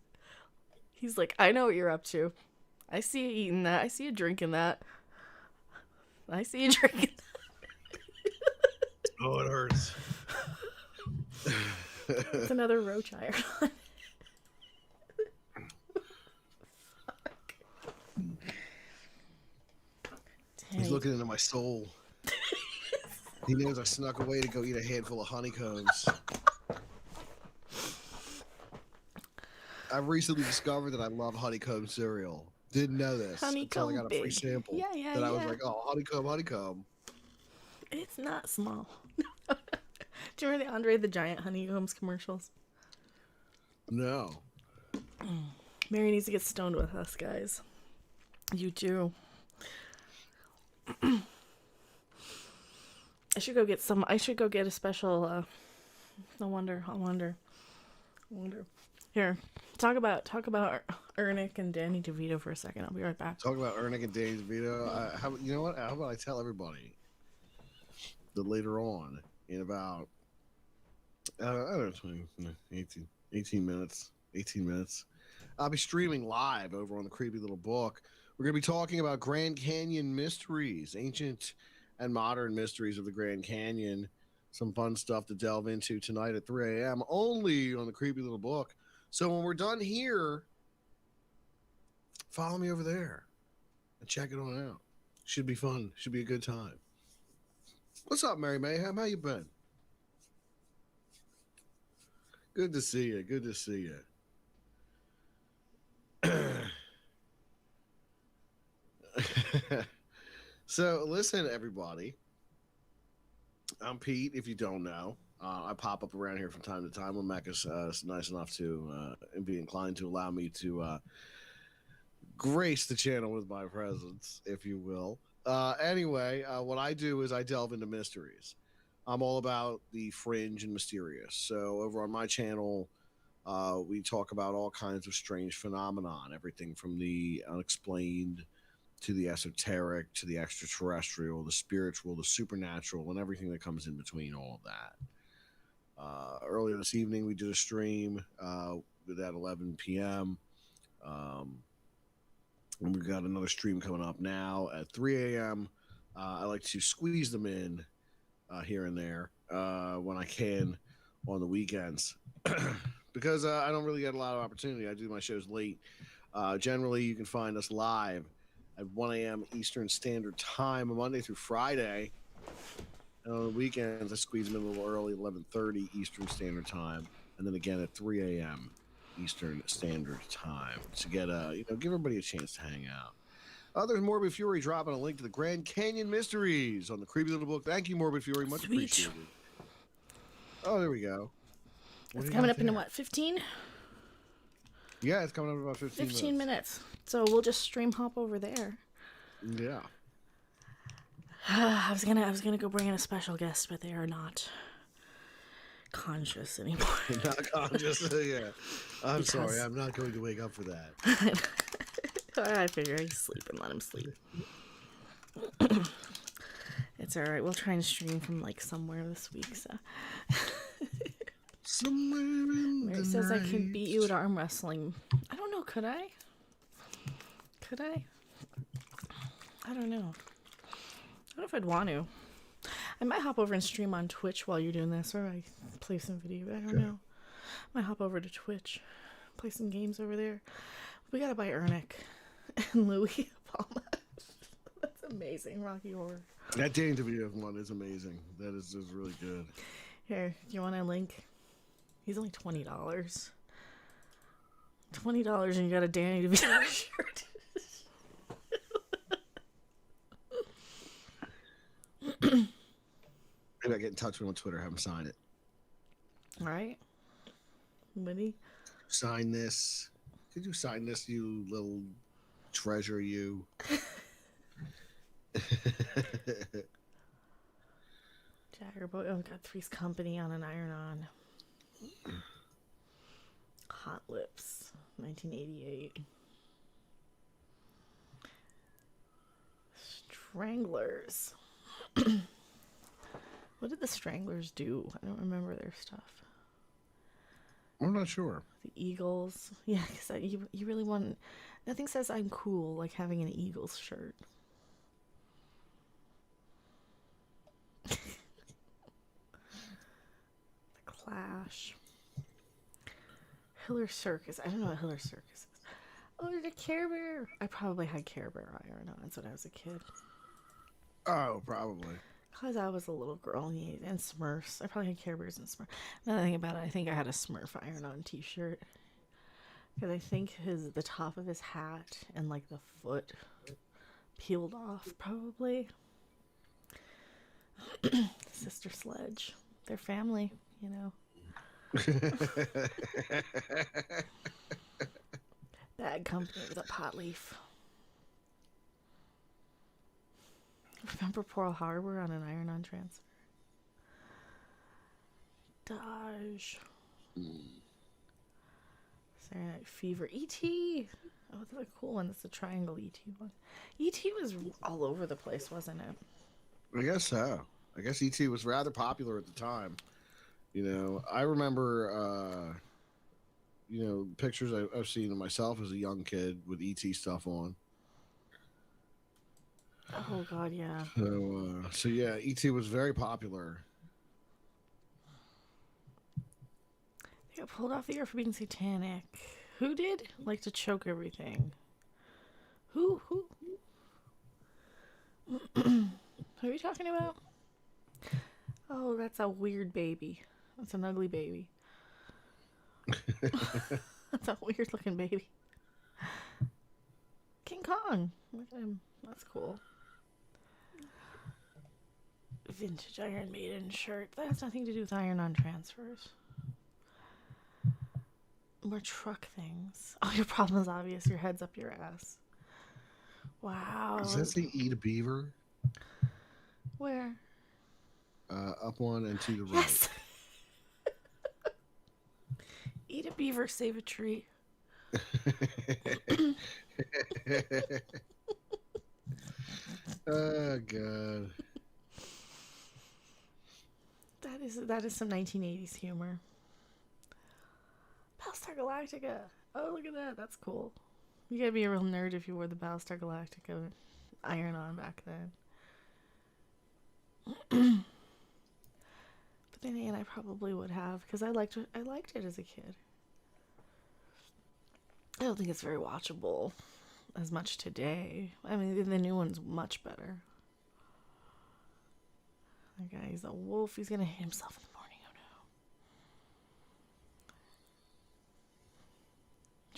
He's like, I know what you're up to. I see you eating that. I see you drinking that. I see you drinking that. Oh, it hurts. It's another roach iron. He's looking into my soul. He knows I snuck away to go eat a handful of honeycombs. I've recently discovered that I love honeycomb cereal. Didn't know this until I got a free sample. Yeah. I was like, oh, honeycomb. It's not small. Do you remember the Andre the Giant honeycombs commercials? No. Mary needs to get stoned with us, guys. You too. I should go get a special. I wonder. Here, talk about Ernick and Danny DeVito for a second. I'll be right back. Talk about Ernick and Danny DeVito. You know what? How about I tell everybody that later on, in about I don't know, 18 minutes, I'll be streaming live over on the Creepy Little Book. We're going to be talking about Grand Canyon mysteries, ancient and modern mysteries of the Grand Canyon. Some fun stuff to delve into tonight at 3 a.m. only on the Creepy Little Book. So when we're done here, follow me over there and check it on out. Should be fun. Should be a good time. What's up, Mary Mayhem? How you been? Good to see you. Good to see you. So listen, everybody. I'm Pete, if you don't know. I pop up around here from time to time when Mecha's nice enough to be inclined to allow me to grace the channel with my presence, if you will. Anyway, what I do is I delve into mysteries. I'm all about the fringe and mysterious. So over on my channel, we talk about all kinds of strange phenomenon, everything from the unexplained to the esoteric, to the extraterrestrial, the spiritual, the supernatural, and everything that comes in between all of that. Earlier this evening, we did a stream at 11 p.m. And we've got another stream coming up now at 3 a.m. I like to squeeze them in here and there when I can on the weekends because I don't really get a lot of opportunity. I do my shows late. Generally, you can find us live at 1 a.m. Eastern Standard Time, Monday through Friday. And on the weekends, I squeeze them in a little early, 11:30 Eastern Standard Time, and then again at 3 a.m. Eastern Standard Time to get give everybody a chance to hang out. There's Morbid Fury dropping a link to the Grand Canyon Mysteries on the Creepy Little Book. Thank you, Morbid Fury. Much Sweet. appreciated. Oh, there we go. What It's do you coming got up into there? what, 15? Yeah, it's coming up in about 15 15 minutes. minutes. So we'll just stream hop over there. Yeah. I was gonna go bring in a special guest, but they are not conscious anymore. Not conscious. Yeah. I'm Because- sorry. I'm not going to wake up for that. I figure I sleep and let him sleep. It's alright. We'll try and stream from like somewhere this week. So Somewhere in Mary the says I night. can beat you at arm wrestling. I don't know. Could I? Could I? I don't know. I don't know if I'd want to. I might hop over and stream on Twitch while you're doing this, or I play some video. I don't know. I might hop over to Twitch, play some games over there. We gotta buy Ernick and Louis Palma. That's amazing, Rocky Horror. That Danny DeVito one is amazing. That is really good. Here, do you want a link? He's only $20. $20 and you got a Danny DeVito shirt. Maybe I get in touch with him on Twitter, have him sign it. All right. Winnie? Sign this. Could you sign this, you little treasure, you? Jaggerboy. Oh, got Three's Company on an iron-on. Hot Lips, 1988. Stranglers. What did the Stranglers do? I don't remember their stuff. I'm not sure. The Eagles. Yeah, because you really want... Nothing says I'm cool like having an Eagles shirt. The Clash. Hiller Circus. I don't know what Hiller Circus is. Oh, there's a Care Bear. I probably had Care Bear iron-ons when I was a kid. Oh, probably. Because I was a little girl and Smurfs. I probably had Care Bears and Smurfs. Now that I think about it, I think I had a Smurf iron-on t-shirt. Because I think the top of his hat and like the foot peeled off, probably. Sister Sledge. They're family, you know. Bad Company with a pot leaf. Remember Pearl Harbor on an iron-on transfer? Dodge. Saturday Night Fever. E.T. Oh, that's a cool one. That's the triangle E.T. one. E.T. was all over the place, wasn't it? I guess so. I guess E.T. was rather popular at the time. You know, I remember, pictures I've seen of myself as a young kid with E.T. stuff on. Oh, God, yeah. So yeah, E.T. was very popular. They got pulled off the air for being satanic. Who did? Like to choke everything. Who? Who are you talking about? Oh, that's a weird baby. That's an ugly baby. That's a weird looking baby. King Kong. Look at him. That's cool. Vintage Iron Maiden shirt. That has nothing to do with iron-on transfers. More truck things. Oh, your problem is obvious. Your head's up your ass. Wow. Does that say eat a beaver? Where? Up one and to the right. Yes. Eat a beaver, save a tree. Oh God. That is some 1980s humor. Battlestar Galactica. Oh, look at that. That's cool. You gotta be a real nerd if you wore the Battlestar Galactica iron-on back then. But then again, I probably would have because I liked it as a kid. I don't think it's very watchable as much today. I mean, the new one's much better. That guy, he's a wolf. He's gonna hit himself in the morning. Oh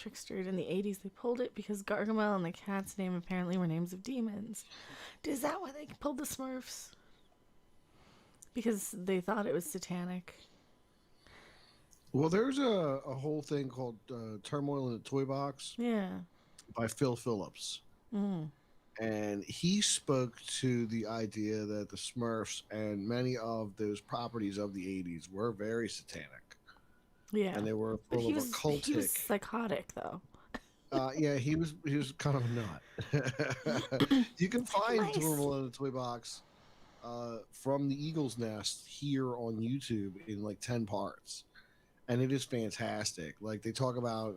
trickstered. In the 80s, they pulled it because Gargamel and the cat's name apparently were names of demons. Is that why they pulled the Smurfs? Because they thought it was satanic. Well, there's a whole thing called Turmoil in the Toy Box Yeah. by Phil Phillips. Mm. And he spoke to the idea that the Smurfs and many of those properties of the 80s were very satanic. Yeah. And they were But full of occultic. he was psychotic, though. Yeah, he was kind of a nut. You can find Nice. Turmoil in the Toy Box from the Eagle's Nest here on YouTube in like 10 parts. And it is fantastic. Like they talk about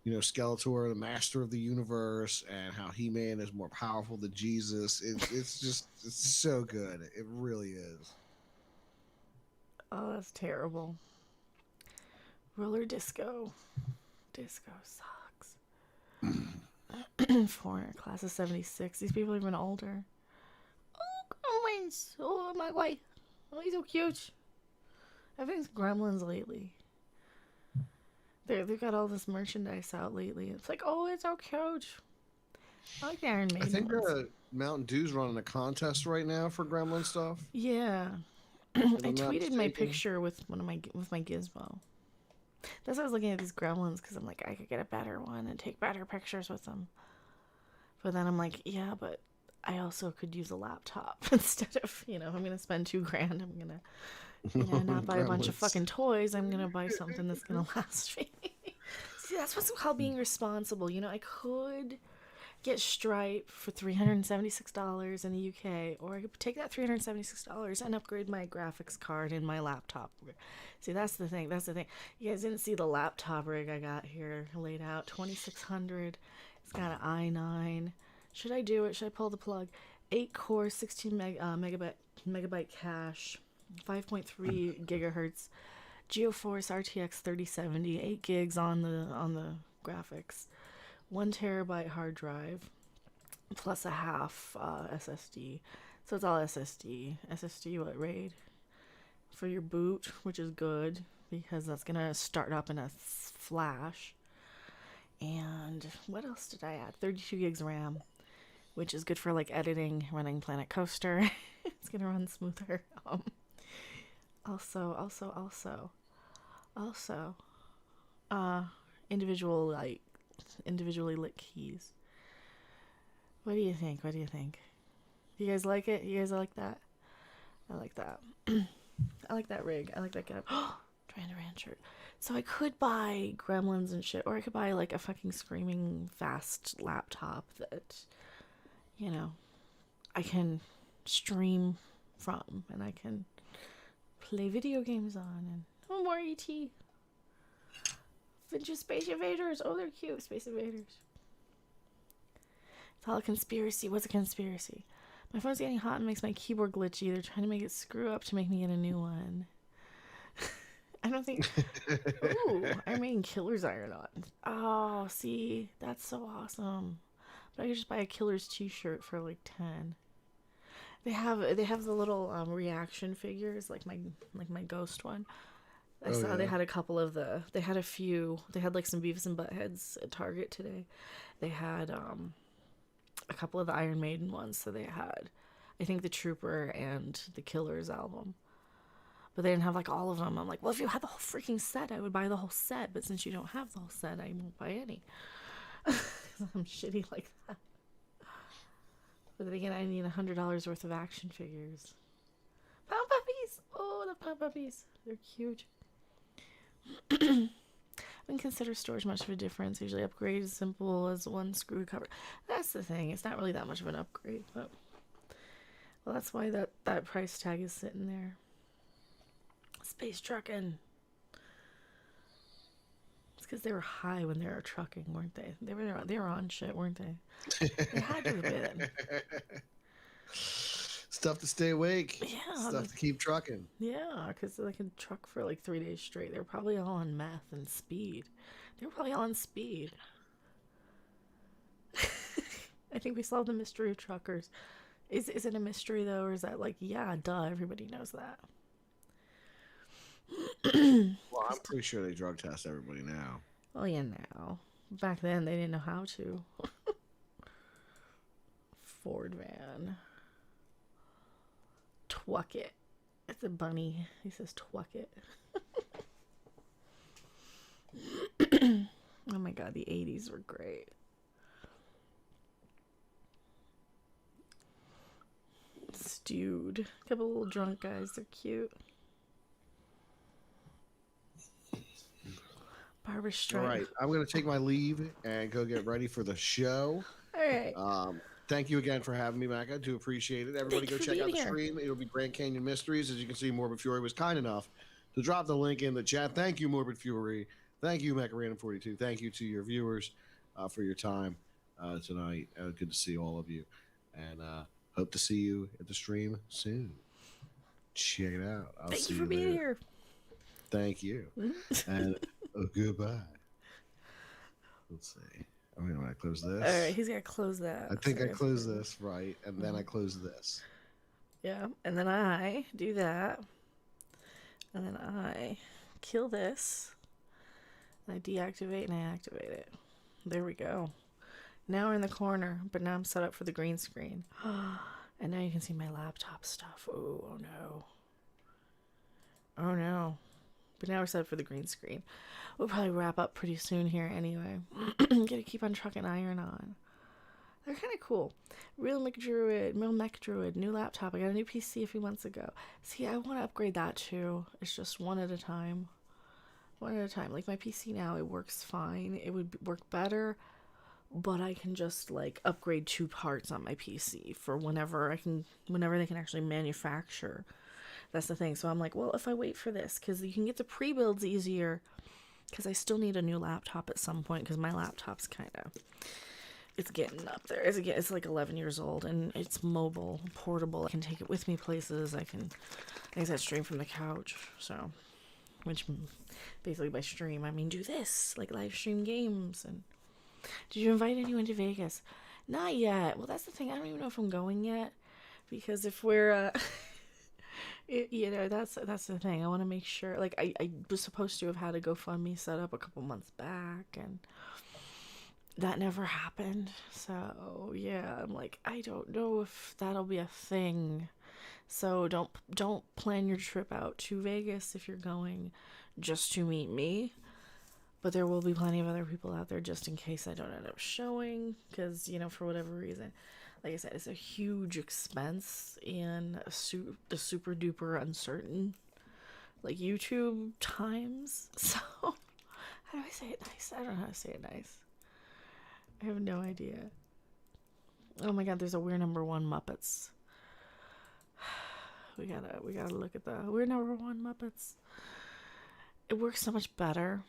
Skeletor, the master of the universe, and how He-Man is more powerful than Jesus. It's so good. It really is. Oh, that's terrible. Roller disco. Disco sucks. Foreigner, class of 76. These people are even older. Oh, Gremlins. Oh, my way. Oh, he's so cute. I think it's Gremlins lately. They've got all this merchandise out lately. It's like, oh, it's so cute. I like the Iron Maiden I think ones. Mountain Dew's running a contest right now for Gremlin stuff. Yeah. If I I'm not tweeted my mistaken. picture with my Gizmo. That's why I was looking at these Gremlins, because I'm like, I could get a better one and take better pictures with them. But then I'm like, yeah, but I also could use a laptop instead of, I'm gonna spend $2,000. I'm gonna, not buy a bunch of Gremlins. fucking toys. I'm gonna buy something that's gonna last me. See, that's what's called being responsible. I could get Stripe for $376 in the UK, or I could take that $376 and upgrade my graphics card in my laptop. See, that's the thing. You guys didn't see the laptop rig I got here laid out. 2600. It's got an i9. Should I do it? Should I pull the plug? 8 core, 16 megabyte cache, 5.3 gigahertz, GeoForce RTX 3070, 8 gigs on the graphics, 1 terabyte hard drive, plus a half SSD. So it's all SSD. SSD, what, RAID? For your boot, which is good, because that's going to start up in a flash. And what else did I add? 32 gigs RAM, which is good for like editing, running Planet Coaster. It's going to run smoother. Also, individually lit keys. What do you think? You guys like it? You guys like that? I like that. I like that rig. I like that getup. Duran Duran shirt. So I could buy Gremlins and shit, or I could buy like a fucking screaming fast laptop that, I can stream from, and I can play video games on, and more E.T. Vintage Space Invaders. Oh, they're cute. Space Invaders. It's all a conspiracy. What's a conspiracy? My phone's getting hot and makes my keyboard glitchy. They're trying to make it screw up to make me get a new one. I don't think... Ooh, Iron Maiden Killer's Iron On. Oh, see? That's so awesome. But I could just buy a Killer's t-shirt for like 10. They have the little reaction figures, like my ghost one. I saw they had a couple of they had like some Beavis and Buttheads at Target today. They had a couple of the Iron Maiden ones. So they had, I think, the Trooper and the Killers album. But they didn't have like all of them. I'm like, well, if you had the whole freaking set, I would buy the whole set. But since you don't have the whole set, I won't buy any. I'm shitty like that. But then again, I need $100 worth of action figures. Pound Puppies! Oh, the Pound Puppies. They're cute. I wouldn't consider storage much of a difference. Usually upgrade as simple as one screw cover. That's the thing. It's not really that much of an upgrade. But, well, that's why that price tag is sitting there. Space trucking. It's because they were high when they were trucking, weren't they? They were on shit, weren't they? They had to have been. Stuff to stay awake. Yeah. Stuff to keep trucking. Yeah, because they could truck for like 3 days straight. They were probably all on meth and speed. They were probably all on speed. I think we solved the mystery of truckers. Is it a mystery though, or is that like, yeah, duh, everybody knows that? Well, I'm pretty sure they drug test everybody now. Oh yeah, now. Back then they didn't know how to. Ford van. Twuck it. It's a bunny. He says twuck it. Oh my god, the 80s were great. Stewed. Couple little drunk guys, they're cute. Barbara All Streisand. right, I'm going to take my leave and go get ready for the show. All right. Thank you again for having me, Mecha. I do appreciate it. Everybody Thank go you for check out the being here. stream. It'll be Grand Canyon Mysteries. As you can see, Morbid Fury was kind enough to drop the link in the chat. Thank you, Morbid Fury. Thank you, Mecha Random 42. Thank you to your viewers for your time tonight. Good to see all of you. And hope to see you at the stream soon. Check it out. I'll Thank see you for being later. here. Thank you. And goodbye. Let's see. I mean, when I close this. All right, he's got to close that. I think I Sorry. close this, right? And then I close this. Yeah, and then I do that. And then I kill this. And I deactivate and I activate it. There we go. Now we're in the corner, but now I'm set up for the green screen. And now you can see my laptop stuff. Oh no. Oh no. But now we're set up for the green screen. We'll probably wrap up pretty soon here anyway. Gotta keep on trucking iron on. They're kind of cool. Real Mech Druid, new laptop. I got a new PC a few months ago. See, I want to upgrade that too. It's just one at a time. One at a time. Like my PC now, it works fine. It would work better, but I can just like upgrade 2 parts on my PC for whenever they can actually manufacture. That's the thing. So I'm like, well, if I wait for this, because you can get the pre-builds easier, because I still need a new laptop at some point, because my laptop's kind of, it's getting up there. It's like 11 years old, and it's mobile, portable. I can take it with me places. I said, stream from the couch. So, which basically by stream, I mean do this, like live stream games. And did you invite anyone to Vegas? Not yet. Well, that's the thing. I don't even know if I'm going yet, because if we're that's the thing. I want to make sure. Like I was supposed to have had a GoFundMe set up a couple months back, and that never happened. So yeah, I'm like, I don't know if that'll be a thing. So don't plan your trip out to Vegas if you're going just to meet me. But there will be plenty of other people out there just in case I don't end up showing, because for whatever reason. Like I said, it's a huge expense in the super duper uncertain, like YouTube times. So, how do I say it nice? I don't know how to say it nice. I have no idea. Oh my god, there's a We're Number One Muppets. We gotta look at the We're Number One Muppets. It works so much better.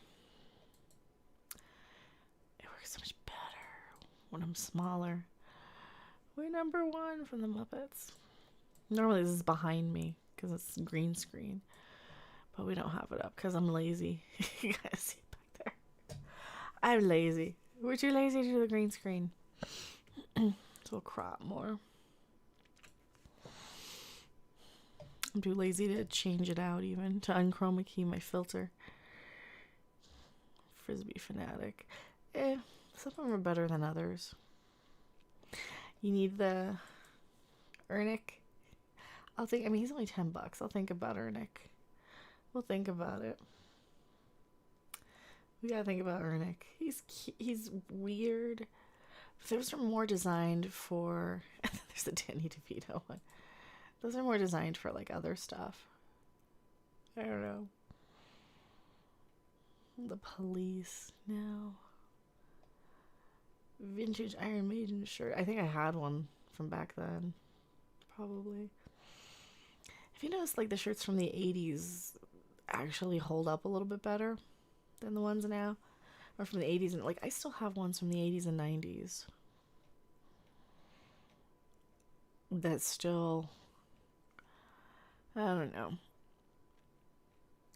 It works so much better when I'm smaller. We're number one from the Muppets. Normally this is behind me because it's green screen, but we don't have it up because I'm lazy. You guys see it back there. I'm lazy. We're too lazy to do the green screen. So we'll crop more. I'm too lazy to change it out, even to unchroma key my filter. Frisbee fanatic. Some of them are better than others. You need the Ernick. He's only $10. I'll think about Ernick. We'll think about it. We gotta think about Ernick. He's weird. Those are more designed for. There's the Danny DeVito one. Those are more designed for like other stuff. I don't know. The police now. Vintage Iron Maiden shirt. I think I had one from back then. Probably. Have you noticed like the shirts from the 80s actually hold up a little bit better than the ones now? Or from the 80s, and like I still have ones from the 80s and 90s. That still, I don't know.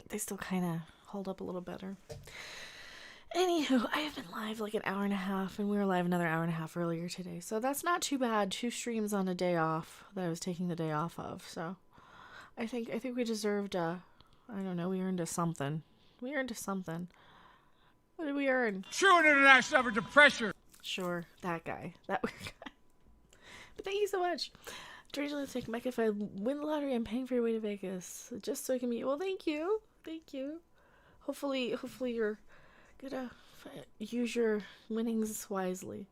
They still kind of hold up a little better. Anywho, I have been live like an hour and a half, and we were live another hour and a half earlier today. So that's not too bad. 2 streams on a day off that I was taking the day off of. So I think we deserved a I don't know. We earned us something. We earned us something. What did we earn? True international effort to pressure. Sure, that guy. That weird guy. But thank you so much. Strangely think, Mecha, if I win the lottery, I'm paying for your way to Vegas. Just so I can meet you. Well, thank you. Thank you. Hopefully you're gonna use your winnings wisely.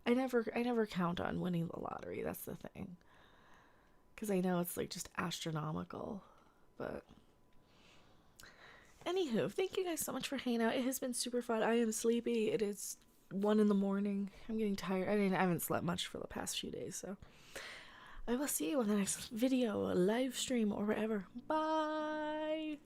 I never count on winning the lottery. That's the thing. Because I know it's like just astronomical. But anywho, thank you guys so much for hanging out. It has been super fun. I am sleepy. It is 1 a.m. I'm getting tired. I haven't slept much for the past few days, so I will see you on the next video, live stream, or wherever. Bye.